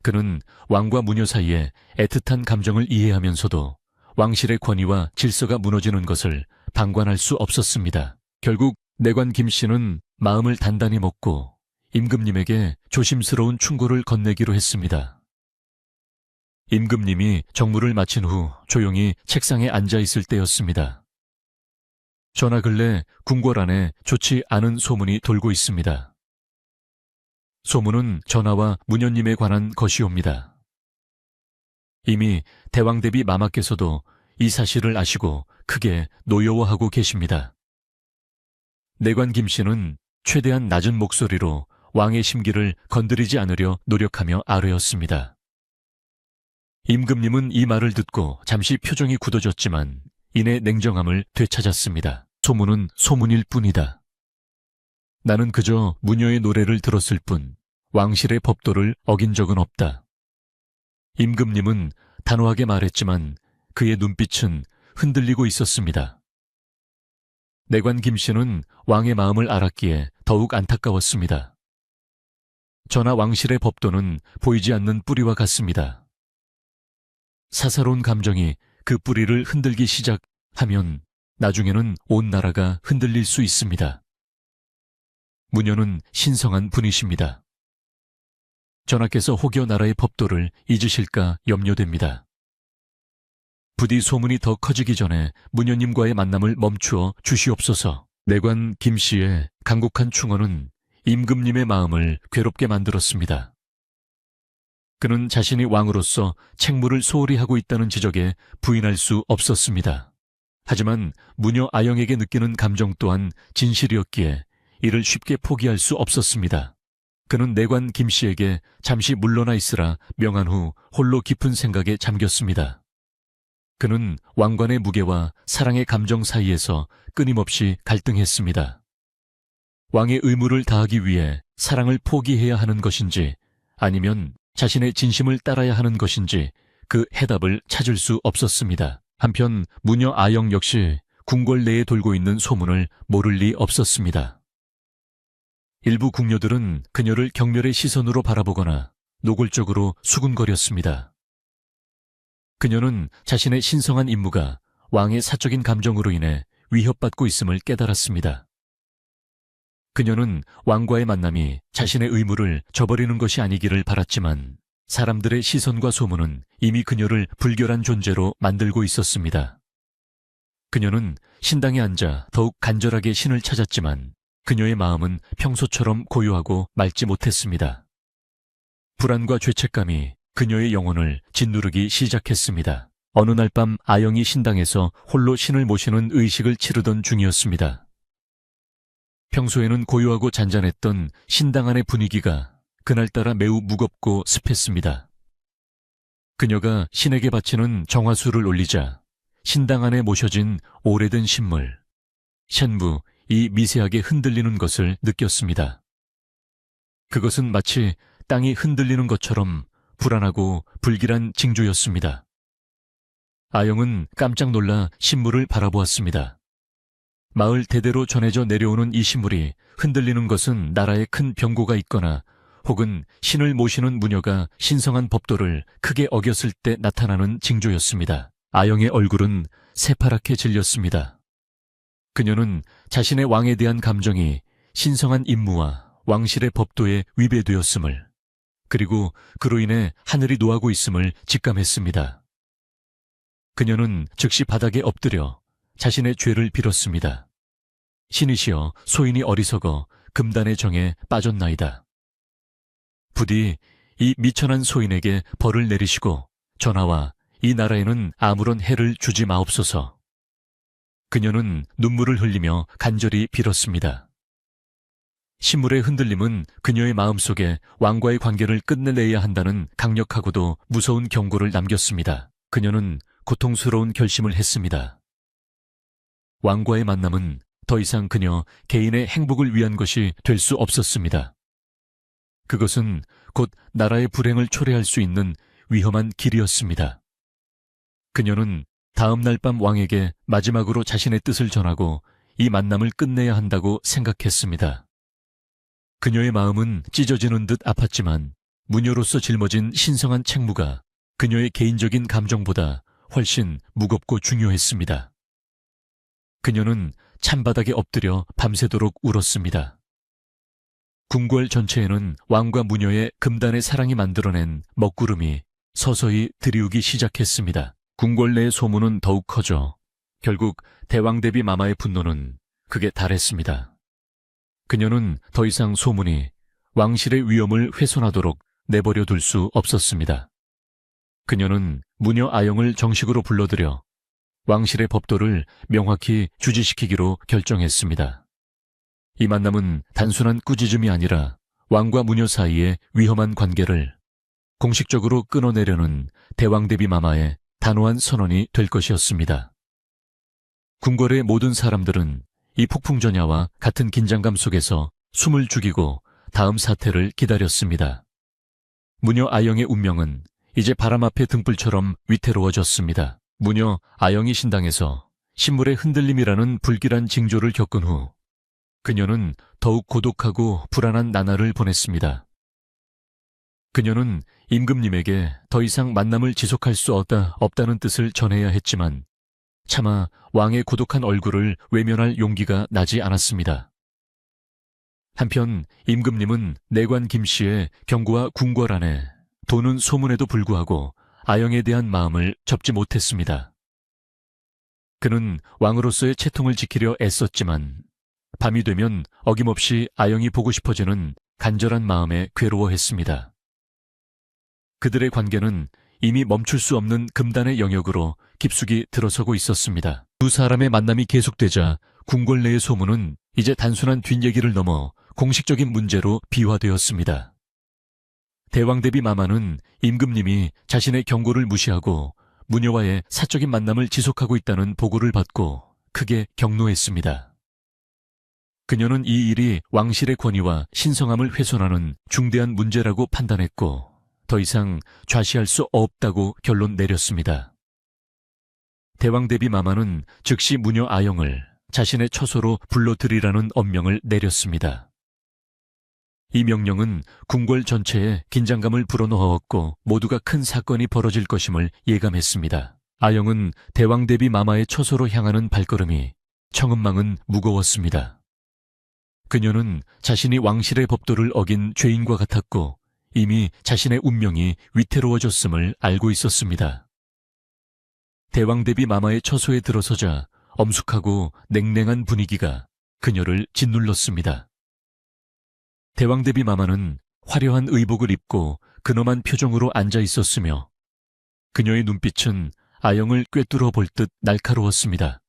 그는 왕과 무녀 사이에 애틋한 감정을 이해하면서도 왕실의 권위와 질서가 무너지는 것을 방관할 수 없었습니다. 결국 내관 김씨는 마음을 단단히 먹고 임금님에게 조심스러운 충고를 건네기로 했습니다. 임금님이 정무를 마친 후 조용히 책상에 앉아 있을 때였습니다. 전하 근래 궁궐 안에 좋지 않은 소문이 돌고 있습니다. 소문은 전하와 무녀님에 관한 것이옵니다. 이미 대왕 대비 마마께서도 이 사실을 아시고 크게 노여워하고 계십니다. 내관 김씨는 최대한 낮은 목소리로 왕의 심기를 건드리지 않으려 노력하며 아뢰었습니다. 임금님은 이 말을 듣고 잠시 표정이 굳어졌지만 이내 냉정함을 되찾았습니다. 소문은 소문일 뿐이다. 나는 그저 무녀의 노래를 들었을 뿐 왕실의 법도를 어긴 적은 없다. 임금님은 단호하게 말했지만 그의 눈빛은 흔들리고 있었습니다. 내관 김씨는 왕의 마음을 알았기에 더욱 안타까웠습니다. 전하 왕실의 법도는 보이지 않는 뿌리와 같습니다. 사사로운 감정이 그 뿌리를 흔들기 시작하면 나중에는 온 나라가 흔들릴 수 있습니다. 무녀는 신성한 분이십니다. 전하께서 혹여 나라의 법도를 잊으실까 염려됩니다. 부디 소문이 더 커지기 전에 무녀님과의 만남을 멈추어 주시옵소서. 내관 김씨의 간곡한 충언은 임금님의 마음을 괴롭게 만들었습니다. 그는 자신이 왕으로서 책무를 소홀히 하고 있다는 지적에 부인할 수 없었습니다. 하지만 무녀 아영에게 느끼는 감정 또한 진실이었기에 이를 쉽게 포기할 수 없었습니다. 그는 내관 김씨에게 잠시 물러나 있으라 명한 후 홀로 깊은 생각에 잠겼습니다. 그는 왕관의 무게와 사랑의 감정 사이에서 끊임없이 갈등했습니다. 왕의 의무를 다하기 위해 사랑을 포기해야 하는 것인지 아니면 자신의 진심을 따라야 하는 것인지 그 해답을 찾을 수 없었습니다. 한편 무녀 아영 역시 궁궐 내에 돌고 있는 소문을 모를 리 없었습니다. 일부 궁녀들은 그녀를 경멸의 시선으로 바라보거나 노골적으로 수군거렸습니다. 그녀는 자신의 신성한 임무가 왕의 사적인 감정으로 인해 위협받고 있음을 깨달았습니다. 그녀는 왕과의 만남이 자신의 의무를 저버리는 것이 아니기를 바랐지만 사람들의 시선과 소문은 이미 그녀를 불결한 존재로 만들고 있었습니다. 그녀는 신당에 앉아 더욱 간절하게 신을 찾았지만 그녀의 마음은 평소처럼 고요하고 맑지 못했습니다. 불안과 죄책감이 그녀의 영혼을 짓누르기 시작했습니다. 어느 날 밤 아영이 신당에서 홀로 신을 모시는 의식을 치르던 중이었습니다. 평소에는 고요하고 잔잔했던 신당 안의 분위기가 그날따라 매우 무겁고 습했습니다. 그녀가 신에게 바치는 정화수를 올리자 신당 안에 모셔진 오래된 신물, 샨무 이 미세하게 흔들리는 것을 느꼈습니다. 그것은 마치 땅이 흔들리는 것처럼 불안하고 불길한 징조였습니다. 아영은 깜짝 놀라 신물을 바라보았습니다. 마을 대대로 전해져 내려오는 이 신물이 흔들리는 것은 나라에 큰 병고가 있거나 혹은 신을 모시는 무녀가 신성한 법도를 크게 어겼을 때 나타나는 징조였습니다. 아영의 얼굴은 새파랗게 질렸습니다. 그녀는 자신의 왕에 대한 감정이 신성한 임무와 왕실의 법도에 위배되었음을, 그리고 그로 인해 하늘이 노하고 있음을 직감했습니다. 그녀는 즉시 바닥에 엎드려 자신의 죄를 빌었습니다. 신이시여, 소인이 어리석어 금단의 정에 빠졌나이다. 부디 이 미천한 소인에게 벌을 내리시고 전하와 이 나라에는 아무런 해를 주지 마옵소서. 그녀는 눈물을 흘리며 간절히 빌었습니다. 신물의 흔들림은 그녀의 마음속에 왕과의 관계를 끝내내야 한다는 강력하고도 무서운 경고를 남겼습니다. 그녀는 고통스러운 결심을 했습니다. 왕과의 만남은 더 이상 그녀 개인의 행복을 위한 것이 될 수 없었습니다. 그것은 곧 나라의 불행을 초래할 수 있는 위험한 길이었습니다. 그녀는 다음 날 밤 왕에게 마지막으로 자신의 뜻을 전하고 이 만남을 끝내야 한다고 생각했습니다. 그녀의 마음은 찢어지는 듯 아팠지만 무녀로서 짊어진 신성한 책무가 그녀의 개인적인 감정보다 훨씬 무겁고 중요했습니다. 그녀는 찬바닥에 엎드려 밤새도록 울었습니다. 궁궐 전체에는 왕과 무녀의 금단의 사랑이 만들어낸 먹구름이 서서히 드리우기 시작했습니다. 궁궐 내의 소문은 더욱 커져 결국 대왕대비 마마의 분노는 극에 달했습니다. 그녀는 더 이상 소문이 왕실의 위엄을 훼손하도록 내버려 둘 수 없었습니다. 그녀는 무녀 아영을 정식으로 불러들여 왕실의 법도를 명확히 주지시키기로 결정했습니다. 이 만남은 단순한 꾸짖음이 아니라 왕과 무녀 사이의 위험한 관계를 공식적으로 끊어내려는 대왕대비 마마의 단호한 선언이 될 것이었습니다. 궁궐의 모든 사람들은 이 폭풍전야와 같은 긴장감 속에서 숨을 죽이고 다음 사태를 기다렸습니다. 무녀 아영의 운명은 이제 바람 앞의 등불처럼 위태로워졌습니다. 무녀 아영이 신당에서 신물의 흔들림이라는 불길한 징조를 겪은 후 그녀는 더욱 고독하고 불안한 나날을 보냈습니다. 그녀는 임금님에게 더 이상 만남을 지속할 수 없다는 뜻을 전해야 했지만 차마 왕의 고독한 얼굴을 외면할 용기가 나지 않았습니다. 한편 임금님은 내관 김씨의 경고와 궁궐 안에 도는 소문에도 불구하고 아영에 대한 마음을 접지 못했습니다. 그는 왕으로서의 채통을 지키려 애썼지만 밤이 되면 어김없이 아영이 보고 싶어지는 간절한 마음에 괴로워했습니다. 그들의 관계는 이미 멈출 수 없는 금단의 영역으로 깊숙이 들어서고 있었습니다. 두 사람의 만남이 계속되자 궁궐 내의 소문은 이제 단순한 뒷얘기를 넘어 공식적인 문제로 비화되었습니다. 대왕대비 마마는 임금님이 자신의 경고를 무시하고 무녀와의 사적인 만남을 지속하고 있다는 보고를 받고 크게 경노했습니다. 그녀는 이 일이 왕실의 권위와 신성함을 훼손하는 중대한 문제라고 판단했고 더 이상 좌시할 수 없다고 결론 내렸습니다. 대왕대비 마마는 즉시 무녀 아영을 자신의 처소로 불러들이라는 엄명을 내렸습니다. 이 명령은 궁궐 전체에 긴장감을 불어넣었고 모두가 큰 사건이 벌어질 것임을 예감했습니다. 아영은 대왕대비 마마의 처소로 향하는 발걸음이 청은망은 무거웠습니다. 그녀는 자신이 왕실의 법도를 어긴 죄인과 같았고 이미 자신의 운명이 위태로워졌음을 알고 있었습니다. 대왕대비 마마의 처소에 들어서자 엄숙하고 냉랭한 분위기가 그녀를 짓눌렀습니다. 대왕대비 마마는 화려한 의복을 입고 근엄한 표정으로 앉아 있었으며 그녀의 눈빛은 아영을 꿰뚫어 볼 듯 날카로웠습니다.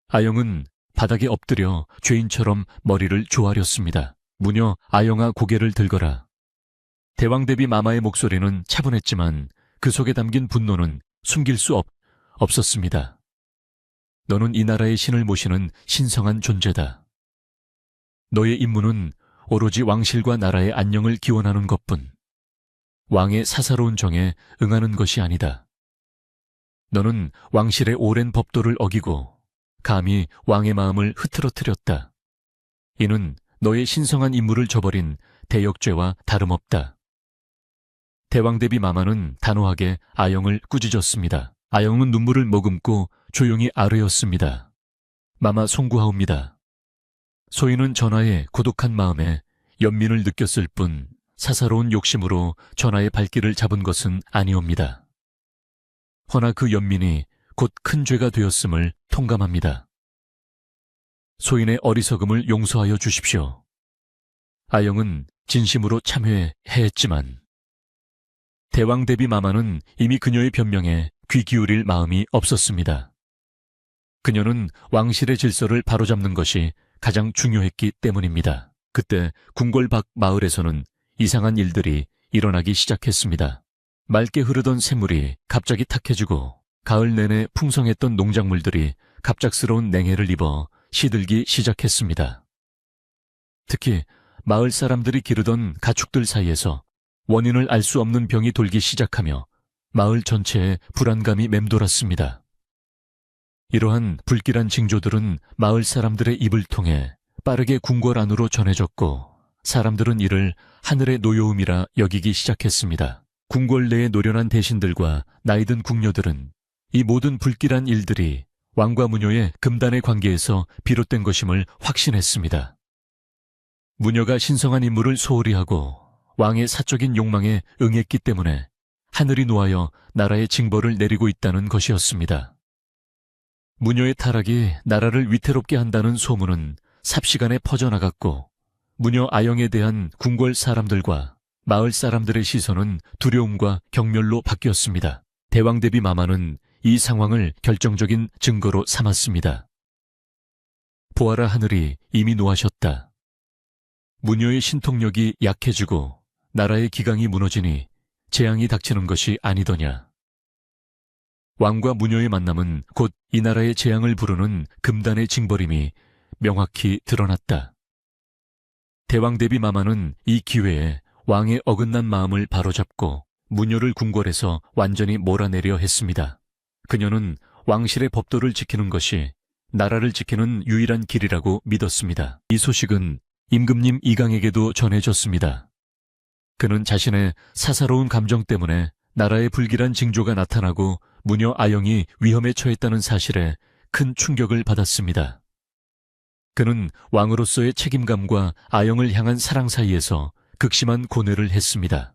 아영은 바닥에 엎드려 죄인처럼 머리를 조아렸습니다. 무녀 아영아 고개를 들거라. 대왕대비 마마의 목소리는 차분했지만 그 속에 담긴 분노는 숨길 수 없었습니다. 너는 이 나라의 신을 모시는 신성한 존재다. 너의 임무는 오로지 왕실과 나라의 안녕을 기원하는 것뿐. 왕의 사사로운 정에 응하는 것이 아니다. 너는 왕실의 오랜 법도를 어기고 감히 왕의 마음을 흐트러뜨렸다. 이는 너의 신성한 임무를 저버린 대역죄와 다름없다. 대왕대비 마마는 단호하게 아영을 꾸짖었습니다. 아영은 눈물을 머금고 조용히 아뢰었습니다. 마마 송구하옵니다. 소인은 전하의 고독한 마음에 연민을 느꼈을 뿐 사사로운 욕심으로 전하의 발길을 잡은 것은 아니옵니다. 허나 그 연민이 곧 큰 죄가 되었음을 통감합니다. 소인의 어리석음을 용서하여 주십시오. 아영은 진심으로 참회했지만 대왕대비 마마는 이미 그녀의 변명에 귀 기울일 마음이 없었습니다. 그녀는 왕실의 질서를 바로잡는 것이 가장 중요했기 때문입니다. 그때 궁궐 밖 마을에서는 이상한 일들이 일어나기 시작했습니다. 맑게 흐르던 샘물이 갑자기 탁해지고 가을 내내 풍성했던 농작물들이 갑작스러운 냉해를 입어 시들기 시작했습니다. 특히 마을 사람들이 기르던 가축들 사이에서 원인을 알 수 없는 병이 돌기 시작하며 마을 전체에 불안감이 맴돌았습니다. 이러한 불길한 징조들은 마을 사람들의 입을 통해 빠르게 궁궐 안으로 전해졌고 사람들은 이를 하늘의 노여움이라 여기기 시작했습니다. 궁궐 내의 노련한 대신들과 나이든 궁녀들은 이 모든 불길한 일들이 왕과 무녀의 금단의 관계에서 비롯된 것임을 확신했습니다. 무녀가 신성한 임무를 소홀히 하고 왕의 사적인 욕망에 응했기 때문에 하늘이 노하여 나라에 징벌을 내리고 있다는 것이었습니다. 무녀의 타락이 나라를 위태롭게 한다는 소문은 삽시간에 퍼져나갔고 무녀 아영에 대한 궁궐 사람들과 마을 사람들의 시선은 두려움과 경멸로 바뀌었습니다. 대왕대비 마마는 이 상황을 결정적인 증거로 삼았습니다. 보아라, 하늘이 이미 노하셨다. 무녀의 신통력이 약해지고 나라의 기강이 무너지니 재앙이 닥치는 것이 아니더냐. 왕과 무녀의 만남은 곧 이 나라의 재앙을 부르는 금단의 징벌임이 명확히 드러났다. 대왕대비 마마는 이 기회에 왕의 어긋난 마음을 바로잡고 무녀를 궁궐에서 완전히 몰아내려 했습니다. 그녀는 왕실의 법도를 지키는 것이 나라를 지키는 유일한 길이라고 믿었습니다. 이 소식은 임금님 이강에게도 전해졌습니다. 그는 자신의 사사로운 감정 때문에 나라의 불길한 징조가 나타나고 무녀 아영이 위험에 처했다는 사실에 큰 충격을 받았습니다. 그는 왕으로서의 책임감과 아영을 향한 사랑 사이에서 극심한 고뇌를 했습니다.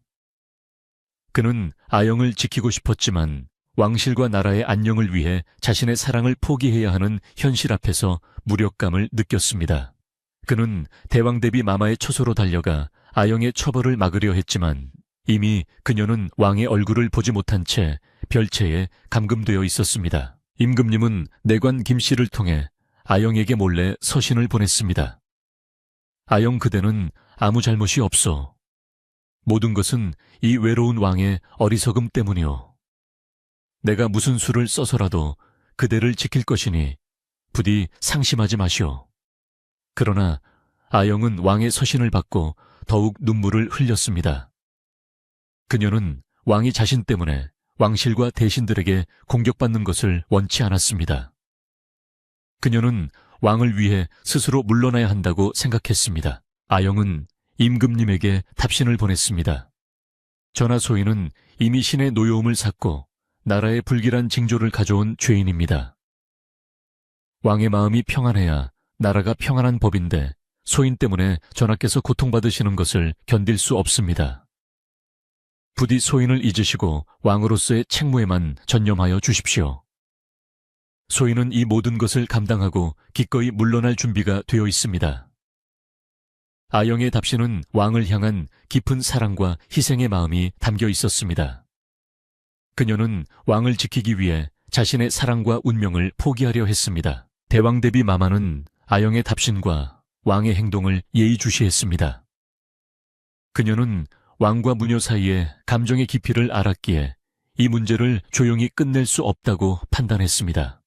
그는 아영을 지키고 싶었지만 왕실과 나라의 안녕을 위해 자신의 사랑을 포기해야 하는 현실 앞에서 무력감을 느꼈습니다. 그는 대왕대비 마마의 처소로 달려가 아영의 처벌을 막으려 했지만 이미 그녀는 왕의 얼굴을 보지 못한 채 별채에 감금되어 있었습니다. 임금님은 내관 김씨를 통해 아영에게 몰래 서신을 보냈습니다. 아영, 그대는 아무 잘못이 없어. 모든 것은 이 외로운 왕의 어리석음 때문이오. 내가 무슨 수를 써서라도 그대를 지킬 것이니 부디 상심하지 마시오. 그러나 아영은 왕의 서신을 받고 더욱 눈물을 흘렸습니다. 그녀는 왕이 자신 때문에 왕실과 대신들에게 공격받는 것을 원치 않았습니다. 그녀는 왕을 위해 스스로 물러나야 한다고 생각했습니다. 아영은 임금님에게 답신을 보냈습니다. 전하, 소인은 이미 신의 노여움을 샀고 나라의 불길한 징조를 가져온 죄인입니다. 왕의 마음이 평안해야 나라가 평안한 법인데 소인 때문에 전하께서 고통받으시는 것을 견딜 수 없습니다. 부디 소인을 잊으시고 왕으로서의 책무에만 전념하여 주십시오. 소인은 이 모든 것을 감당하고 기꺼이 물러날 준비가 되어 있습니다. 아영의 답신은 왕을 향한 깊은 사랑과 희생의 마음이 담겨 있었습니다. 그녀는 왕을 지키기 위해 자신의 사랑과 운명을 포기하려 했습니다. 대왕대비 마마는 아영의 답신과 왕의 행동을 예의주시했습니다. 그녀는 왕과 무녀 사이의 감정의 깊이를 알았기에 이 문제를 조용히 끝낼 수 없다고 판단했습니다.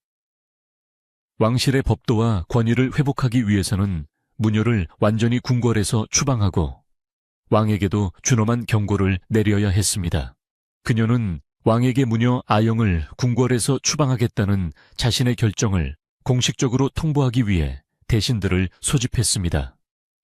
왕실의 법도와 권위를 회복하기 위해서는 무녀를 완전히 궁궐에서 추방하고 왕에게도 준엄한 경고를 내려야 했습니다. 그녀는 왕에게 무녀 아영을 궁궐에서 추방하겠다는 자신의 결정을 공식적으로 통보하기 위해 대신들을 소집했습니다.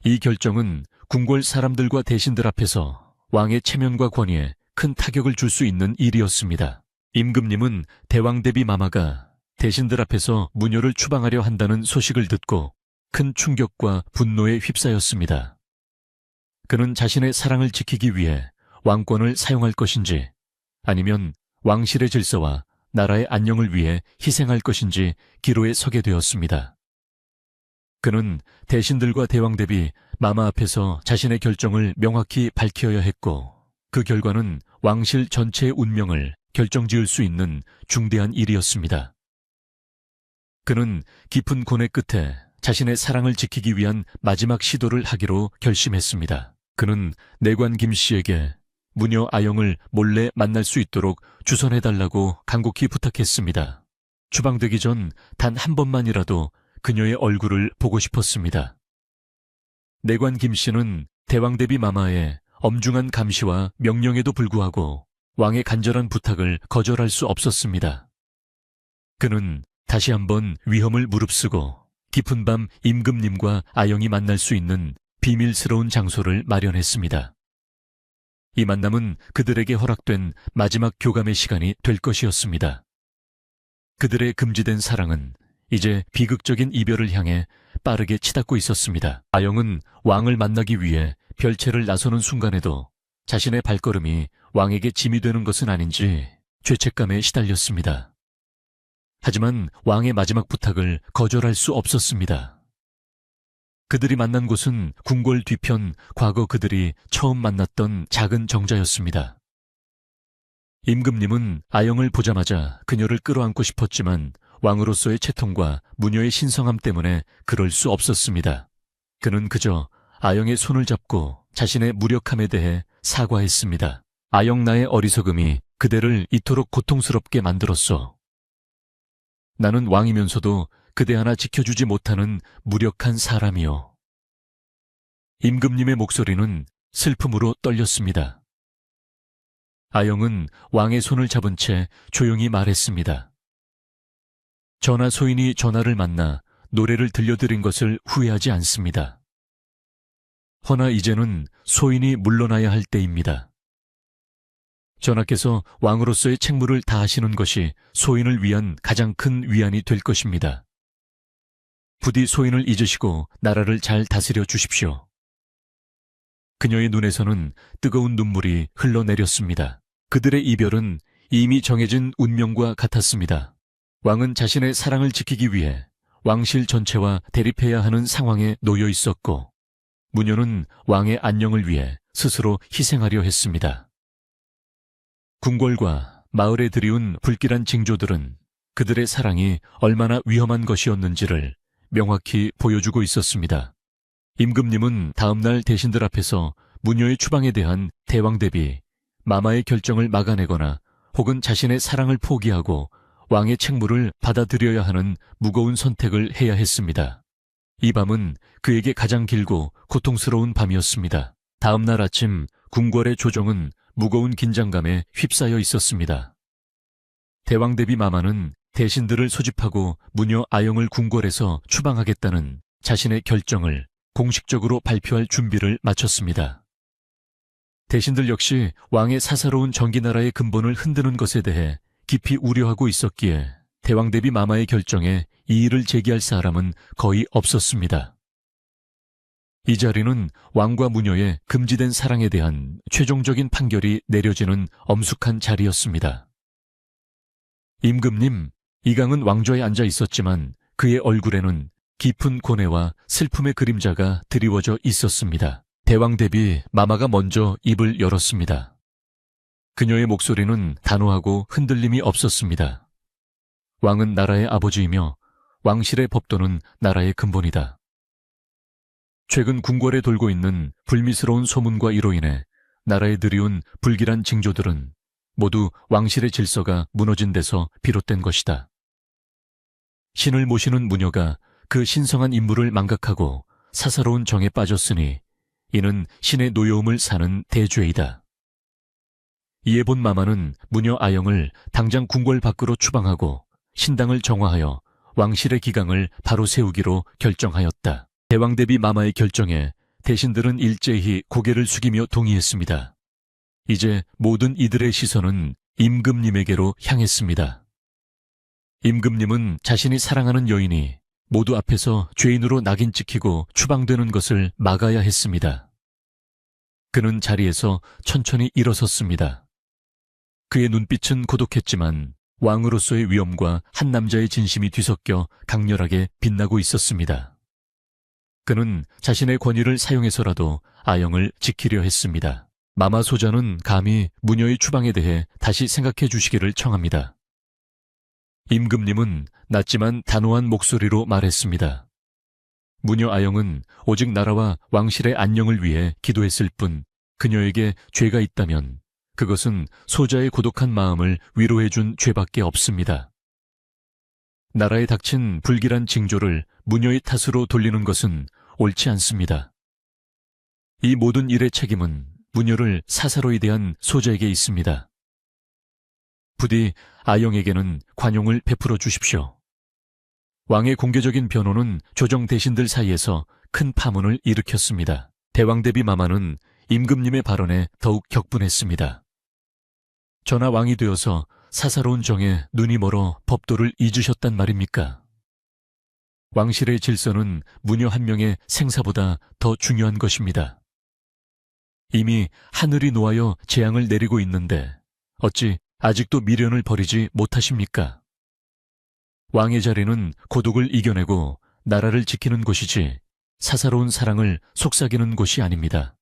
이 결정은 궁궐 사람들과 대신들 앞에서 왕의 체면과 권위에 큰 타격을 줄 수 있는 일이었습니다. 임금님은 대왕대비 마마가 대신들 앞에서 무녀를 추방하려 한다는 소식을 듣고 큰 충격과 분노에 휩싸였습니다. 그는 자신의 사랑을 지키기 위해 왕권을 사용할 것인지 아니면 왕실의 질서와 나라의 안녕을 위해 희생할 것인지 기로에 서게 되었습니다. 그는 대신들과 대왕 대비 마마 앞에서 자신의 결정을 명확히 밝혀야 했고 그 결과는 왕실 전체의 운명을 결정지을 수 있는 중대한 일이었습니다. 그는 깊은 고뇌 끝에 자신의 사랑을 지키기 위한 마지막 시도를 하기로 결심했습니다. 그는 내관 김씨에게 무녀 아영을 몰래 만날 수 있도록 주선해달라고 간곡히 부탁했습니다. 추방되기 전 단 한 번만이라도 그녀의 얼굴을 보고 싶었습니다. 내관 김씨는 대왕대비 마마의 엄중한 감시와 명령에도 불구하고 왕의 간절한 부탁을 거절할 수 없었습니다. 그는 다시 한번 위험을 무릅쓰고 깊은 밤 임금님과 아영이 만날 수 있는 비밀스러운 장소를 마련했습니다. 이 만남은 그들에게 허락된 마지막 교감의 시간이 될 것이었습니다. 그들의 금지된 사랑은 이제 비극적인 이별을 향해 빠르게 치닫고 있었습니다. 아영은 왕을 만나기 위해 별채를 나서는 순간에도 자신의 발걸음이 왕에게 짐이 되는 것은 아닌지 죄책감에 시달렸습니다. 하지만 왕의 마지막 부탁을 거절할 수 없었습니다. 그들이 만난 곳은 궁궐 뒤편 과거 그들이 처음 만났던 작은 정자였습니다. 임금님은 아영을 보자마자 그녀를 끌어안고 싶었지만 왕으로서의 채통과 무녀의 신성함 때문에 그럴 수 없었습니다. 그는 그저 아영의 손을 잡고 자신의 무력함에 대해 사과했습니다. 아영 나의 어리석음이 그대를 이토록 고통스럽게 만들었소. 나는 왕이면서도 그대 하나 지켜주지 못하는 무력한 사람이요. 임금님의 목소리는 슬픔으로 떨렸습니다. 아영은 왕의 손을 잡은 채 조용히 말했습니다. 전하 소인이 전하를 만나 노래를 들려드린 것을 후회하지 않습니다. 허나 이제는 소인이 물러나야 할 때입니다. 전하께서 왕으로서의 책무를 다하시는 것이 소인을 위한 가장 큰 위안이 될 것입니다. 부디 소인을 잊으시고 나라를 잘 다스려 주십시오. 그녀의 눈에서는 뜨거운 눈물이 흘러내렸습니다. 그들의 이별은 이미 정해진 운명과 같았습니다. 왕은 자신의 사랑을 지키기 위해 왕실 전체와 대립해야 하는 상황에 놓여 있었고, 무녀는 왕의 안녕을 위해 스스로 희생하려 했습니다. 궁궐과 마을에 들이운 불길한 징조들은 그들의 사랑이 얼마나 위험한 것이었는지를 명확히 보여주고 있었습니다. 임금님은 다음날 대신들 앞에서 무녀의 추방에 대한 대왕 대비 마마의 결정을 막아내거나 혹은 자신의 사랑을 포기하고 왕의 책무를 받아들여야 하는 무거운 선택을 해야 했습니다. 이 밤은 그에게 가장 길고 고통스러운 밤이었습니다. 다음날 아침 궁궐의 조정은 무거운 긴장감에 휩싸여 있었습니다. 대왕 대비 마마는 대신들을 소집하고 무녀 아영을 궁궐에서 추방하겠다는 자신의 결정을 공식적으로 발표할 준비를 마쳤습니다. 대신들 역시 왕의 사사로운 정기나라의 근본을 흔드는 것에 대해 깊이 우려하고 있었기에 대왕 대비 마마의 결정에 이의를 제기할 사람은 거의 없었습니다. 이 자리는 왕과 무녀의 금지된 사랑에 대한 최종적인 판결이 내려지는 엄숙한 자리였습니다. 임금님, 이강은 왕좌에 앉아 있었지만 그의 얼굴에는 깊은 고뇌와 슬픔의 그림자가 드리워져 있었습니다. 대왕 대비 마마가 먼저 입을 열었습니다. 그녀의 목소리는 단호하고 흔들림이 없었습니다. 왕은 나라의 아버지이며 왕실의 법도는 나라의 근본이다. 최근 궁궐에 돌고 있는 불미스러운 소문과 이로 인해 나라에 들이온 불길한 징조들은 모두 왕실의 질서가 무너진 데서 비롯된 것이다. 신을 모시는 무녀가 그 신성한 임무를 망각하고 사사로운 정에 빠졌으니 이는 신의 노여움을 사는 대죄이다. 이에 본 마마는 무녀 아영을 당장 궁궐 밖으로 추방하고 신당을 정화하여 왕실의 기강을 바로 세우기로 결정하였다. 대왕 대비 마마의 결정에 대신들은 일제히 고개를 숙이며 동의했습니다. 이제 모든 이들의 시선은 임금님에게로 향했습니다. 임금님은 자신이 사랑하는 여인이 모두 앞에서 죄인으로 낙인 찍히고 추방되는 것을 막아야 했습니다. 그는 자리에서 천천히 일어섰습니다. 그의 눈빛은 고독했지만 왕으로서의 위엄과 한 남자의 진심이 뒤섞여 강렬하게 빛나고 있었습니다. 그는 자신의 권위를 사용해서라도 아영을 지키려 했습니다. 마마 소자는 감히 무녀의 추방에 대해 다시 생각해 주시기를 청합니다. 임금님은 낮지만 단호한 목소리로 말했습니다. 무녀 아영은 오직 나라와 왕실의 안녕을 위해 기도했을 뿐 그녀에게 죄가 있다면 그것은 소자의 고독한 마음을 위로해준 죄밖에 없습니다. 나라에 닥친 불길한 징조를 무녀의 탓으로 돌리는 것은 옳지 않습니다. 이 모든 일의 책임은 무녀를 사사로이 대한 소자에게 있습니다. 부디 아영에게는 관용을 베풀어 주십시오. 왕의 공개적인 변호는 조정 대신들 사이에서 큰 파문을 일으켰습니다. 대왕 대비 마마는 임금님의 발언에 더욱 격분했습니다. 전하 왕이 되어서 사사로운 정에 눈이 멀어 법도를 잊으셨단 말입니까? 왕실의 질서는 무녀 한 명의 생사보다 더 중요한 것입니다. 이미 하늘이 놓아여 재앙을 내리고 있는데 어찌 아직도 미련을 버리지 못하십니까? 왕의 자리는 고독을 이겨내고 나라를 지키는 곳이지 사사로운 사랑을 속삭이는 곳이 아닙니다.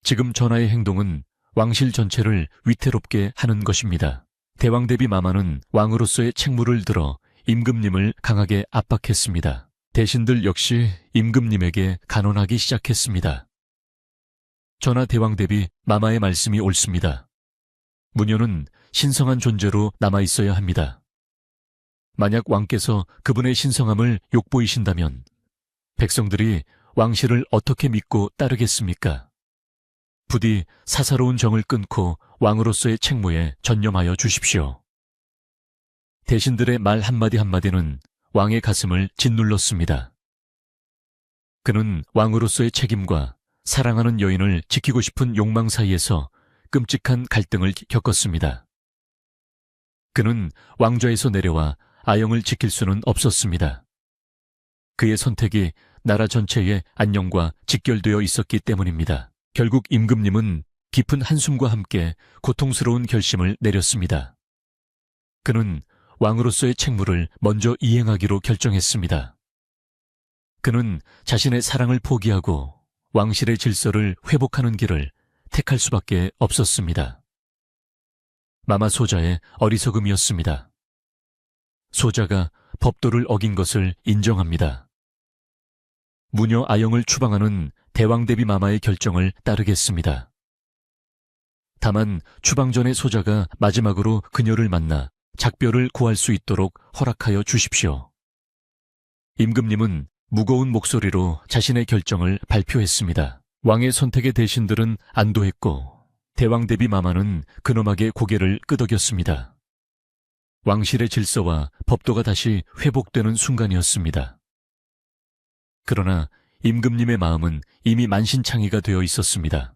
지금 전하의 행동은 왕실 전체를 위태롭게 하는 것입니다. 대왕 대비 마마는 왕으로서의 책무를 들어 임금님을 강하게 압박했습니다. 대신들 역시 임금님에게 간언하기 시작했습니다. 전하 대왕 대비 마마의 말씀이 옳습니다. 무녀는 신성한 존재로 남아있어야 합니다. 만약 왕께서 그분의 신성함을 욕보이신다면 백성들이 왕실을 어떻게 믿고 따르겠습니까? 부디 사사로운 정을 끊고 왕으로서의 책무에 전념하여 주십시오. 대신들의 말 한마디 한마디는 왕의 가슴을 짓눌렀습니다. 그는 왕으로서의 책임과 사랑하는 여인을 지키고 싶은 욕망 사이에서 끔찍한 갈등을 겪었습니다. 그는 왕좌에서 내려와 아영을 지킬 수는 없었습니다. 그의 선택이 나라 전체의 안녕과 직결되어 있었기 때문입니다. 결국 임금님은 깊은 한숨과 함께 고통스러운 결심을 내렸습니다. 그는 왕으로서의 책무를 먼저 이행하기로 결정했습니다. 그는 자신의 사랑을 포기하고 왕실의 질서를 회복하는 길을 택할 수밖에 없었습니다. 마마 소자의 어리석음이었습니다. 소자가 법도를 어긴 것을 인정합니다. 무녀 아영을 추방하는 대왕 대비 마마의 결정을 따르겠습니다. 다만 추방 전에 소자가 마지막으로 그녀를 만나 작별을 구할 수 있도록 허락하여 주십시오. 임금님은 무거운 목소리로 자신의 결정을 발표했습니다. 왕의 선택의 대신들은 안도했고 대왕 대비 마마는 근엄하게 고개를 끄덕였습니다. 왕실의 질서와 법도가 다시 회복되는 순간이었습니다. 그러나 임금님의 마음은 이미 만신창이가 되어 있었습니다.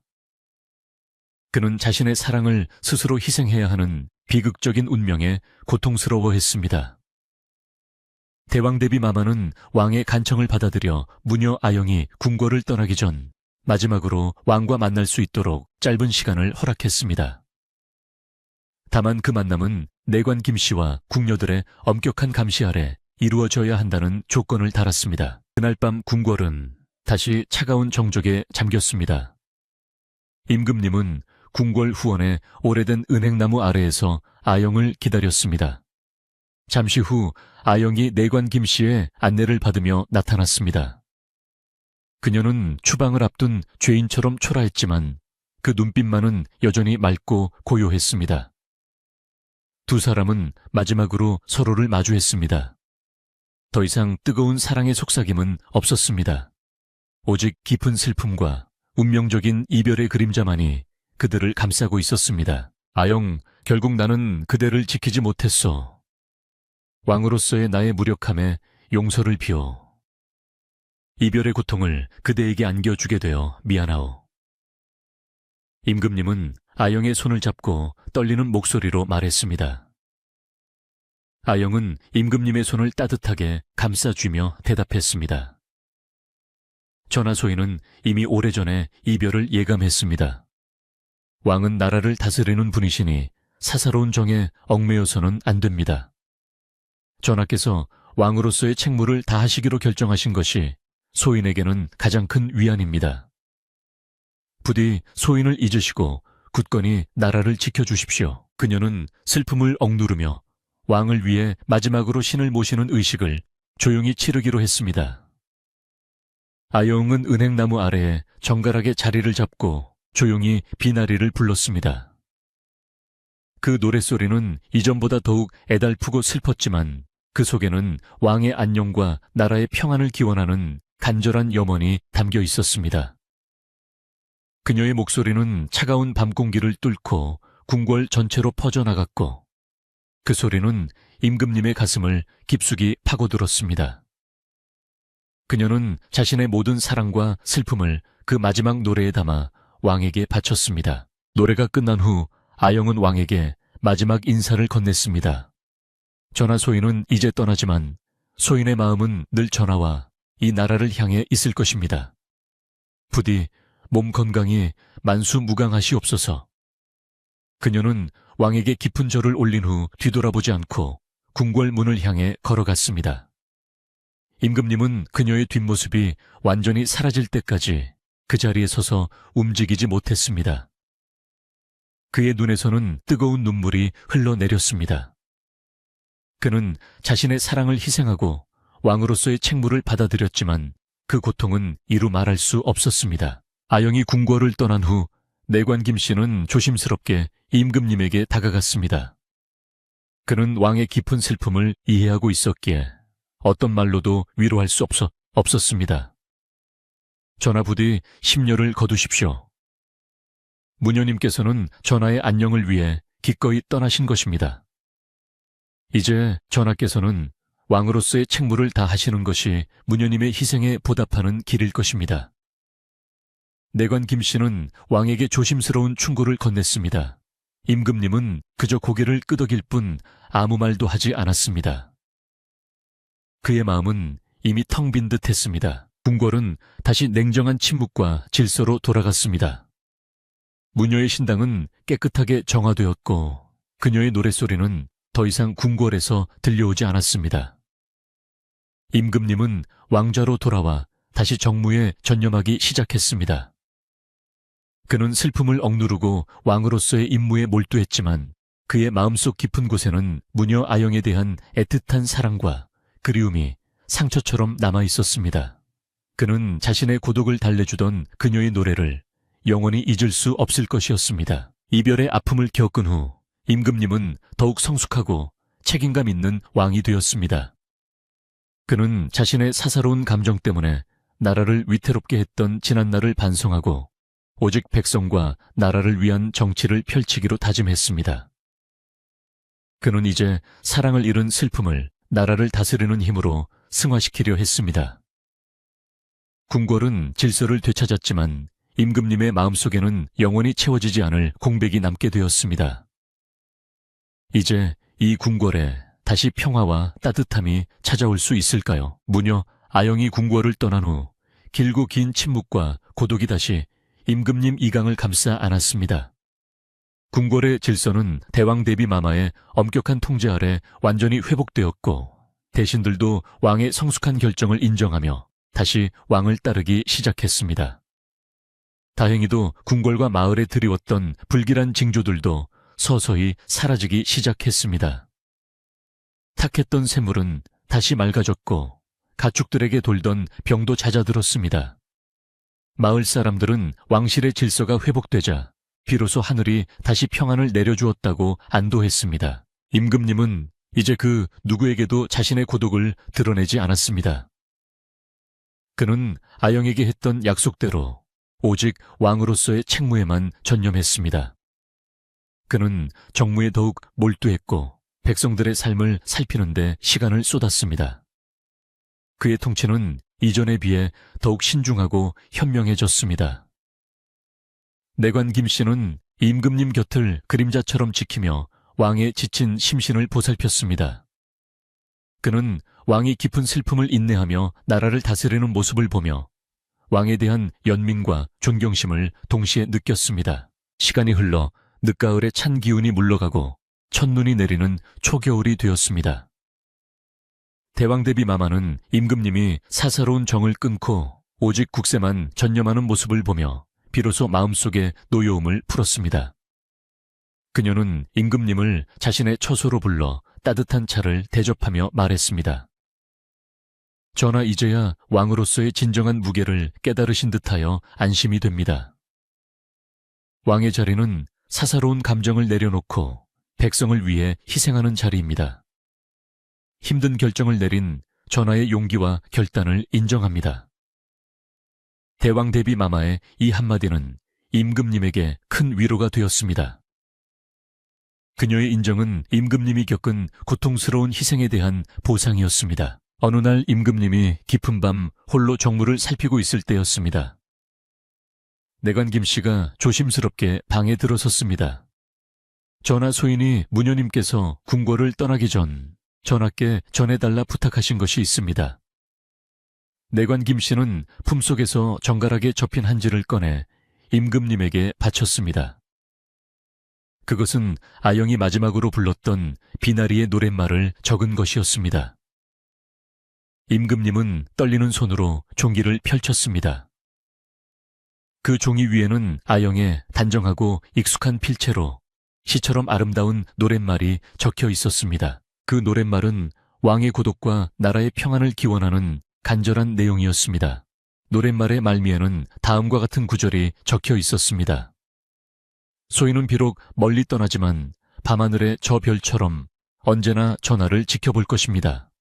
그는 자신의 사랑을 스스로 희생해야 하는 비극적인 운명에 고통스러워했습니다. 대왕 대비 마마는 왕의 간청을 받아들여 무녀 아영이 궁궐을 떠나기 전 마지막으로 왕과 만날 수 있도록 짧은 시간을 허락했습니다. 다만 그 만남은 내관 김씨와 궁녀들의 엄격한 감시 아래 이루어져야 한다는 조건을 달았습니다. 그날 밤 궁궐은 다시 차가운 정적에 잠겼습니다. 임금님은 궁궐 후원의 오래된 은행나무 아래에서 아영을 기다렸습니다. 잠시 후 아영이 내관 김씨의 안내를 받으며 나타났습니다. 그녀는 추방을 앞둔 죄인처럼 초라했지만 그 눈빛만은 여전히 맑고 고요했습니다. 두 사람은 마지막으로 서로를 마주했습니다. 더 이상 뜨거운 사랑의 속삭임은 없었습니다. 오직 깊은 슬픔과 운명적인 이별의 그림자만이 그들을 감싸고 있었습니다. 아영, 결국 나는 그대를 지키지 못했어. 왕으로서의 나의 무력함에 용서를 비워. 이별의 고통을 그대에게 안겨주게 되어 미안하오. 임금님은 아영의 손을 잡고 떨리는 목소리로 말했습니다. 아영은 임금님의 손을 따뜻하게 감싸주며 대답했습니다. 전하 소인은 이미 오래전에 이별을 예감했습니다. 왕은 나라를 다스리는 분이시니 사사로운 정에 얽매여서는 안 됩니다. 전하께서 왕으로서의 책무를 다하시기로 결정하신 것이 소인에게는 가장 큰 위안입니다. 부디 소인을 잊으시고 굳건히 나라를 지켜주십시오. 그녀는 슬픔을 억누르며 왕을 위해 마지막으로 신을 모시는 의식을 조용히 치르기로 했습니다. 아영은 은행나무 아래에 정갈하게 자리를 잡고 조용히 비나리를 불렀습니다. 그 노랫소리는 이전보다 더욱 애달프고 슬펐지만 그 속에는 왕의 안녕과 나라의 평안을 기원하는 간절한 염원이 담겨 있었습니다. 그녀의 목소리는 차가운 밤 공기를 뚫고 궁궐 전체로 퍼져나갔고 그 소리는 임금님의 가슴을 깊숙이 파고들었습니다. 그녀는 자신의 모든 사랑과 슬픔을 그 마지막 노래에 담아 왕에게 바쳤습니다. 노래가 끝난 후 아영은 왕에게 마지막 인사를 건넸습니다. 전하 소인은 이제 떠나지만 소인의 마음은 늘 전하와 이 나라를 향해 있을 것입니다. 부디 몸 건강히 만수무강하시옵소서. 그녀는 왕에게 깊은 절을 올린 후 뒤돌아보지 않고 궁궐 문을 향해 걸어갔습니다. 임금님은 그녀의 뒷모습이 완전히 사라질 때까지 그 자리에 서서 움직이지 못했습니다. 그의 눈에서는 뜨거운 눈물이 흘러내렸습니다. 그는 자신의 사랑을 희생하고 왕으로서의 책무를 받아들였지만 그 고통은 이루 말할 수 없었습니다. 아영이 궁궐을 떠난 후 내관 김씨는 조심스럽게 임금님에게 다가갔습니다. 그는 왕의 깊은 슬픔을 이해하고 있었기에 어떤 말로도 위로할 수 없었습니다. 전하 부디 심려를 거두십시오. 무녀님께서는 전하의 안녕을 위해 기꺼이 떠나신 것입니다. 이제 전하께서는 왕으로서의 책무를 다하시는 것이 무녀님의 희생에 보답하는 길일 것입니다. 내관 김씨는 왕에게 조심스러운 충고를 건넸습니다. 임금님은 그저 고개를 끄덕일 뿐 아무 말도 하지 않았습니다. 그의 마음은 이미 텅 빈 듯 했습니다. 궁궐은 다시 냉정한 침묵과 질서로 돌아갔습니다. 무녀의 신당은 깨끗하게 정화되었고 그녀의 노랫소리는 더 이상 궁궐에서 들려오지 않았습니다. 임금님은 왕좌로 돌아와 다시 정무에 전념하기 시작했습니다. 그는 슬픔을 억누르고 왕으로서의 임무에 몰두했지만 그의 마음속 깊은 곳에는 무녀 아영에 대한 애틋한 사랑과 그리움이 상처처럼 남아 있었습니다. 그는 자신의 고독을 달래주던 그녀의 노래를 영원히 잊을 수 없을 것이었습니다. 이별의 아픔을 겪은 후 임금님은 더욱 성숙하고 책임감 있는 왕이 되었습니다. 그는 자신의 사사로운 감정 때문에 나라를 위태롭게 했던 지난날을 반성하고 오직 백성과 나라를 위한 정치를 펼치기로 다짐했습니다. 그는 이제 사랑을 잃은 슬픔을 나라를 다스리는 힘으로 승화시키려 했습니다. 궁궐은 질서를 되찾았지만 임금님의 마음속에는 영원히 채워지지 않을 공백이 남게 되었습니다. 이제 이 궁궐에 다시 평화와 따뜻함이 찾아올 수 있을까요? 무녀 아영이 궁궐을 떠난 후 길고 긴 침묵과 고독이 다시 임금님 이강을 감싸 안았습니다. 궁궐의 질서는 대왕 대비 마마의 엄격한 통제 아래 완전히 회복되었고 대신들도 왕의 성숙한 결정을 인정하며 다시 왕을 따르기 시작했습니다. 다행히도 궁궐과 마을에 드리웠던 불길한 징조들도 서서히 사라지기 시작했습니다. 탁했던 샘물은 다시 맑아졌고 가축들에게 돌던 병도 잦아들었습니다. 마을 사람들은 왕실의 질서가 회복되자 비로소 하늘이 다시 평안을 내려주었다고 안도했습니다. 임금님은 이제 그 누구에게도 자신의 고독을 드러내지 않았습니다. 그는 아영에게 했던 약속대로 오직 왕으로서의 책무에만 전념했습니다. 그는 정무에 더욱 몰두했고 백성들의 삶을 살피는 데 시간을 쏟았습니다. 그의 통치는 이전에 비해 더욱 신중하고 현명해졌습니다. 내관 김씨는 임금님 곁을 그림자처럼 지키며 왕의 지친 심신을 보살폈습니다. 그는 왕이 깊은 슬픔을 인내하며 나라를 다스리는 모습을 보며 왕에 대한 연민과 존경심을 동시에 느꼈습니다. 시간이 흘러 늦가을의 찬 기운이 물러가고 첫눈이 내리는 초겨울이 되었습니다. 대왕대비 마마는 임금님이 사사로운 정을 끊고 오직 국세만 전념하는 모습을 보며 비로소 마음속의 노여움을 풀었습니다. 그녀는 임금님을 자신의 처소로 불러 따뜻한 차를 대접하며 말했습니다. 전하, 이제야 왕으로서의 진정한 무게를 깨달으신 듯하여 안심이 됩니다. 왕의 자리는 사사로운 감정을 내려놓고 백성을 위해 희생하는 자리입니다. 힘든 결정을 내린 전하의 용기와 결단을 인정합니다. 대왕 대비 마마의 이 한마디는 임금님에게 큰 위로가 되었습니다. 그녀의 인정은 임금님이 겪은 고통스러운 희생에 대한 보상이었습니다. 어느 날 임금님이 깊은 밤 홀로 정무를 살피고 있을 때였습니다. 내관 김씨가 조심스럽게 방에 들어섰습니다. 전하, 소인이 무녀님께서 궁궐을 떠나기 전 전하께 전해달라 부탁하신 것이 있습니다. 내관 김씨는 품속에서 정갈하게 접힌 한지를 꺼내 임금님에게 바쳤습니다. 그것은 아영이 마지막으로 불렀던 비나리의 노랫말을 적은 것이었습니다. 임금님은 떨리는 손으로 종기를 펼쳤습니다. 그 종이 위에는 아영의 단정하고 익숙한 필체로 시처럼 아름다운 노랫말이 적혀 있었습니다. 그 노랫말은 왕의 고독과 나라의 평안을 기원하는 간절한 내용이었습니다. 노랫말의 말미에는 다음과 같은 구절이 적혀 있었습니다. 소인은 비록 멀리 떠나지만 밤하늘의 저 별처럼 언제나 전하를 지켜볼 것입니다.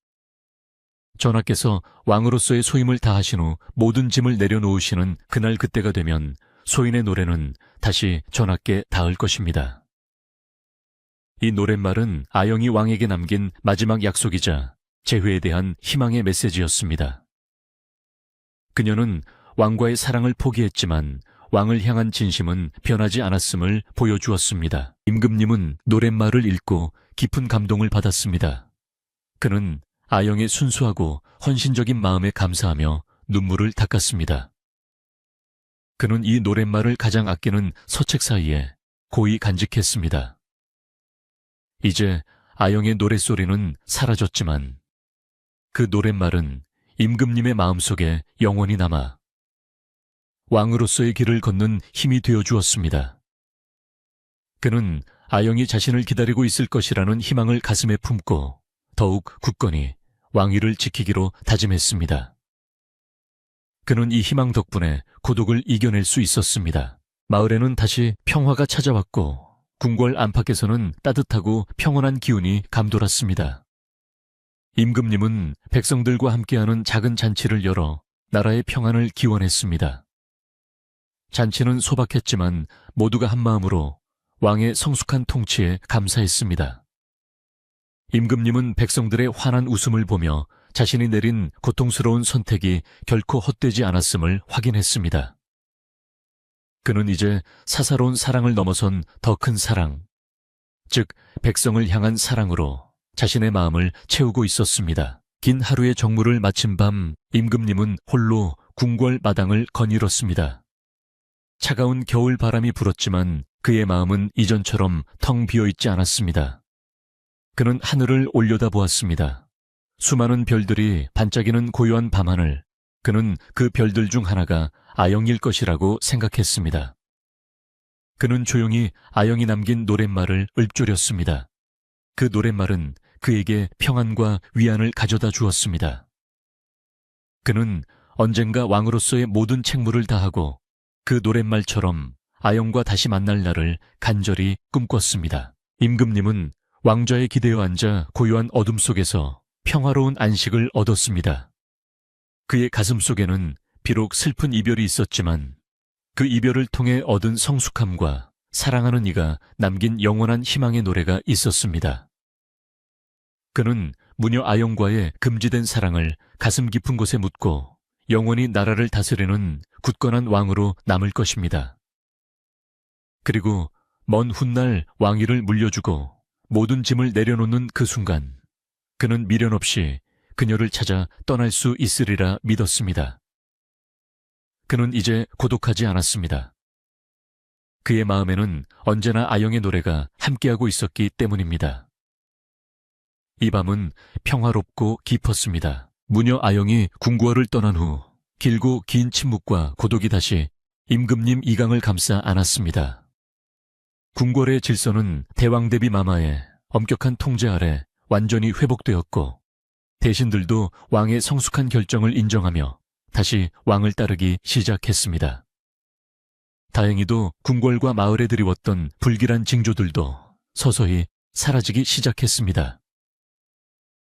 전하께서 왕으로서의 소임을 다하신 후 모든 짐을 내려놓으시는 그날 그때가 되면 소인의 노래는 다시 전하께 닿을 것입니다. 이 노랫말은 아영이 왕에게 남긴 마지막 약속이자 재회에 대한 희망의 메시지였습니다. 그녀는 왕과의 사랑을 포기했지만 왕을 향한 진심은 변하지 않았음을 보여주었습니다. 임금님은 노랫말을 읽고 깊은 감동을 받았습니다. 그는 아영의 순수하고 헌신적인 마음에 감사하며 눈물을 닦았습니다. 그는 이 노랫말을 가장 아끼는 서책 사이에 고이 간직했습니다. 이제 아영의 노랫소리는 사라졌지만 그 노랫말은 임금님의 마음속에 영원히 남아 왕으로서의 길을 걷는 힘이 되어 주었습니다. 그는 아영이 자신을 기다리고 있을 것이라는 희망을 가슴에 품고 더욱 굳건히 왕위를 지키기로 다짐했습니다. 그는 이 희망 덕분에 고독을 이겨낼 수 있었습니다. 마을에는 다시 평화가 찾아왔고 궁궐 안팎에서는 따뜻하고 평온한 기운이 감돌았습니다. 임금님은 백성들과 함께하는 작은 잔치를 열어 나라의 평안을 기원했습니다. 잔치는 소박했지만 모두가 한마음으로 왕의 성숙한 통치에 감사했습니다. 임금님은 백성들의 환한 웃음을 보며 자신이 내린 고통스러운 선택이 결코 헛되지 않았음을 확인했습니다. 그는 이제 사사로운 사랑을 넘어선 더 큰 사랑, 즉 백성을 향한 사랑으로 자신의 마음을 채우고 있었습니다. 긴 하루의 정무를 마친 밤 임금님은 홀로 궁궐 마당을 거닐었습니다. 차가운 겨울 바람이 불었지만 그의 마음은 이전처럼 텅 비어있지 않았습니다. 그는 하늘을 올려다보았습니다. 수많은 별들이 반짝이는 고요한 밤하늘, 그는 그 별들 중 하나가 아영일 것이라고 생각했습니다. 그는 조용히 아영이 남긴 노랫말을 읊조렸습니다. 그 노랫말은 그에게 평안과 위안을 가져다 주었습니다. 그는 언젠가 왕으로서의 모든 책무를 다하고 그 노랫말처럼 아영과 다시 만날 날을 간절히 꿈꿨습니다. 임금님은 왕좌에 기대어 앉아 고요한 어둠 속에서 평화로운 안식을 얻었습니다. 그의 가슴 속에는 비록 슬픈 이별이 있었지만 그 이별을 통해 얻은 성숙함과 사랑하는 이가 남긴 영원한 희망의 노래가 있었습니다. 그는 무녀 아영과의 금지된 사랑을 가슴 깊은 곳에 묻고 영원히 나라를 다스리는 굳건한 왕으로 남을 것입니다. 그리고 먼 훗날 왕위를 물려주고 모든 짐을 내려놓는 그 순간 그는 미련 없이 그녀를 찾아 떠날 수 있으리라 믿었습니다. 그는 이제 고독하지 않았습니다. 그의 마음에는 언제나 아영의 노래가 함께하고 있었기 때문입니다. 이 밤은 평화롭고 깊었습니다. 무녀 아영이 궁궐을 떠난 후 길고 긴 침묵과 고독이 다시 임금님 이강을 감싸 안았습니다. 궁궐의 질서는 대왕 대비 마마의 엄격한 통제 아래 완전히 회복되었고 대신들도 왕의 성숙한 결정을 인정하며 다시 왕을 따르기 시작했습니다. 다행히도 궁궐과 마을에 드리웠던 불길한 징조들도 서서히 사라지기 시작했습니다.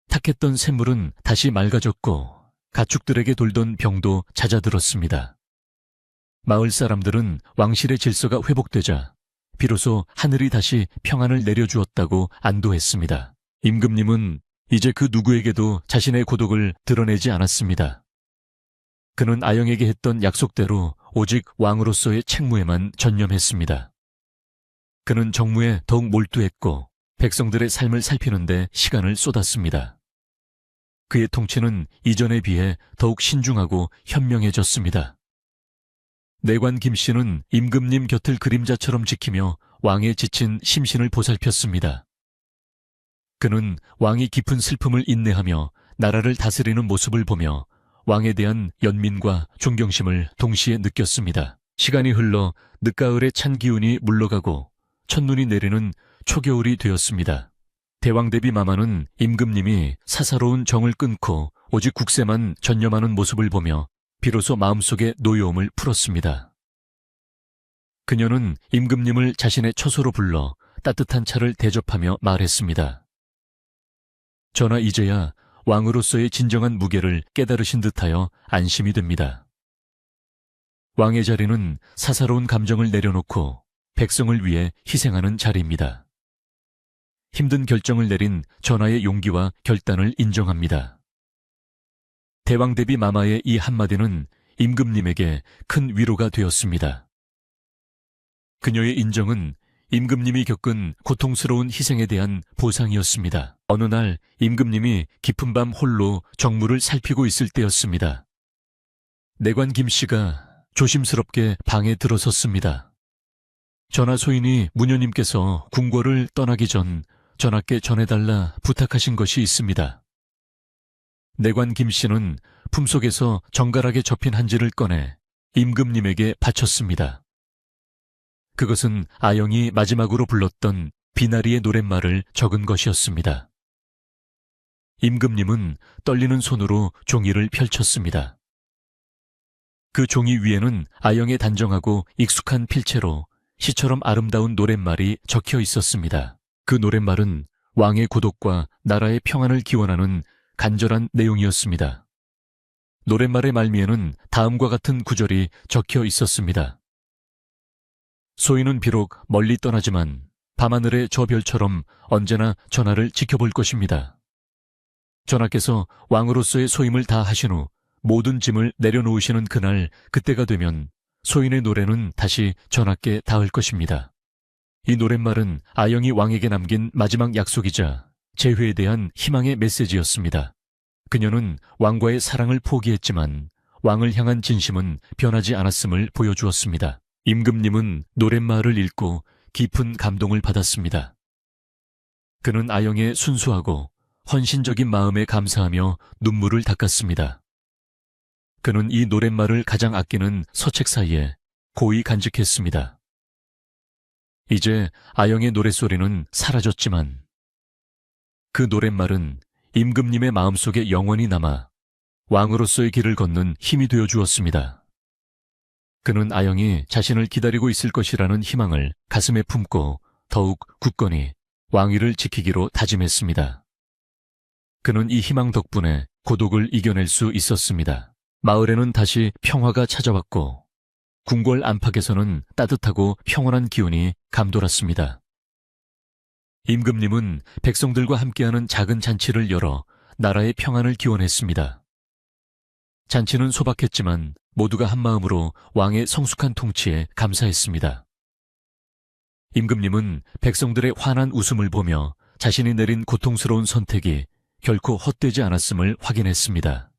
탁했던 샘물은 다시 맑아졌고 가축들에게 돌던 병도 잦아들었습니다. 마을 사람들은 왕실의 질서가 회복되자 비로소 하늘이 다시 평안을 내려주었다고 안도했습니다. 임금님은 이제 그 누구에게도 자신의 고독을 드러내지 않았습니다. 그는 아영에게 했던 약속대로 오직 왕으로서의 책무에만 전념했습니다. 그는 정무에 더욱 몰두했고 백성들의 삶을 살피는데 시간을 쏟았습니다. 그의 통치는 이전에 비해 더욱 신중하고 현명해졌습니다. 내관 김씨는 임금님 곁을 그림자처럼 지키며 왕의 지친 심신을 보살폈습니다. 그는 왕이 깊은 슬픔을 인내하며 나라를 다스리는 모습을 보며 왕에 대한 연민과 존경심을 동시에 느꼈습니다. 시간이 흘러 늦가을의 찬 기운이 물러가고 첫눈이 내리는 초겨울이 되었습니다. 대왕 대비 마마는 임금님이 사사로운 정을 끊고 오직 국세만 전념하는 모습을 보며 비로소 마음속의 노여움을 풀었습니다. 그녀는 임금님을 자신의 처소로 불러 따뜻한 차를 대접하며 말했습니다. 전하 이제야 왕으로서의 진정한 무게를 깨달으신 듯하여 안심이 됩니다. 왕의 자리는 사사로운 감정을 내려놓고 백성을 위해 희생하는 자리입니다. 힘든 결정을 내린 전하의 용기와 결단을 인정합니다. 대왕 대비 마마의 이 한마디는 임금님에게 큰 위로가 되었습니다. 그녀의 인정은 임금님이 겪은 고통스러운 희생에 대한 보상이었습니다. 어느 날 임금님이 깊은 밤 홀로 정무를 살피고 있을 때였습니다. 내관 김씨가 조심스럽게 방에 들어섰습니다. 전하 소인이 무녀님께서 궁궐을 떠나기 전 전하께 전해달라 부탁하신 것이 있습니다. 내관 김씨는 품속에서 정갈하게 접힌 한지를 꺼내 임금님에게 바쳤습니다. 그것은 아영이 마지막으로 불렀던 비나리의 노랫말을 적은 것이었습니다. 임금님은 떨리는 손으로 종이를 펼쳤습니다. 그 종이 위에는 아영의 단정하고 익숙한 필체로 시처럼 아름다운 노랫말이 적혀 있었습니다. 그 노랫말은 왕의 고독과 나라의 평안을 기원하는 간절한 내용이었습니다. 노랫말의 말미에는 다음과 같은 구절이 적혀 있었습니다. 소인은 비록 멀리 떠나지만 밤하늘의 저 별처럼 언제나 전하를 지켜볼 것입니다. 전하께서 왕으로서의 소임을 다 하신 후 모든 짐을 내려놓으시는 그날, 그때가 되면 소인의 노래는 다시 전하께 닿을 것입니다. 이 노랫말은 아영이 왕에게 남긴 마지막 약속이자 재회에 대한 희망의 메시지였습니다. 그녀는 왕과의 사랑을 포기했지만 왕을 향한 진심은 변하지 않았음을 보여주었습니다. 임금님은 노랫말을 읽고 깊은 감동을 받았습니다. 그는 아영의 순수하고 헌신적인 마음에 감사하며 눈물을 닦았습니다. 그는 이 노랫말을 가장 아끼는 서책 사이에 고이 간직했습니다. 이제 아영의 노랫소리는 사라졌지만 그 노랫말은 임금님의 마음속에 영원히 남아 왕으로서의 길을 걷는 힘이 되어 주었습니다. 그는 아영이 자신을 기다리고 있을 것이라는 희망을 가슴에 품고 더욱 굳건히 왕위를 지키기로 다짐했습니다. 그는 이 희망 덕분에 고독을 이겨낼 수 있었습니다. 마을에는 다시 평화가 찾아왔고 궁궐 안팎에서는 따뜻하고 평온한 기운이 감돌았습니다. 임금님은 백성들과 함께하는 작은 잔치를 열어 나라의 평안을 기원했습니다. 잔치는 소박했지만 모두가 한마음으로 왕의 성숙한 통치에 감사했습니다. 임금님은 백성들의 환한 웃음을 보며 자신이 내린 고통스러운 선택이 결코 헛되지 않았음을 확인했습니다.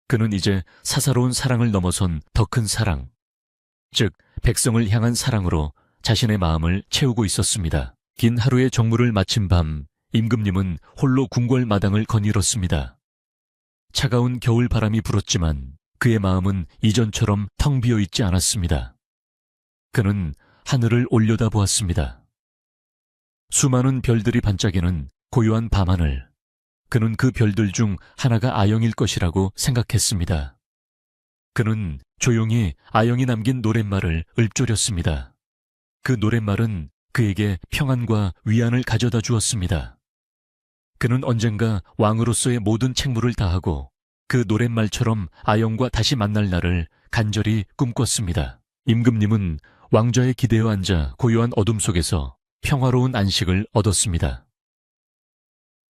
그는 이제 사사로운 사랑을 넘어선 더 큰 사랑, 즉 백성을 향한 사랑으로 자신의 마음을 채우고 있었습니다. 긴 하루의 정무를 마친 밤, 임금님은 홀로 궁궐 마당을 거닐었습니다. 차가운 겨울 바람이 불었지만 그의 마음은 이전처럼 텅 비어 있지 않았습니다. 그는 하늘을 올려다보았습니다. 수많은 별들이 반짝이는 고요한 밤하늘. 그는 그 별들 중 하나가 아영일 것이라고 생각했습니다. 그는 조용히 아영이 남긴 노랫말을 읊조렸습니다. 그 노랫말은 그에게 평안과 위안을 가져다 주었습니다. 그는 언젠가 왕으로서의 모든 책무를 다하고 그 노랫말처럼 아영과 다시 만날 날을 간절히 꿈꿨습니다. 임금님은 왕좌에 기대어 앉아 고요한 어둠 속에서 평화로운 안식을 얻었습니다.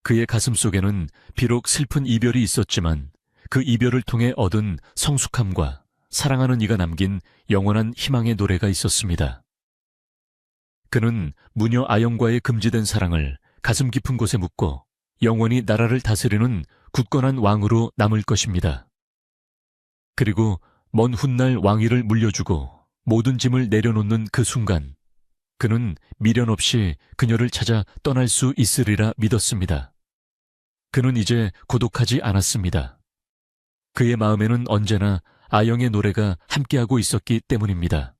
그의 가슴 속에는 비록 슬픈 이별이 있었지만 그 이별을 통해 얻은 성숙함과 사랑하는 이가 남긴 영원한 희망의 노래가 있었습니다. 그는 무녀 아영과의 금지된 사랑을 가슴 깊은 곳에 묻고 영원히 나라를 다스리는 굳건한 왕으로 남을 것입니다. 그리고 먼 훗날 왕위를 물려주고 모든 짐을 내려놓는 그 순간, 그는 미련 없이 그녀를 찾아 떠날 수 있으리라 믿었습니다. 그는 이제 고독하지 않았습니다. 그의 마음에는 언제나 아영의 노래가 함께하고 있었기 때문입니다.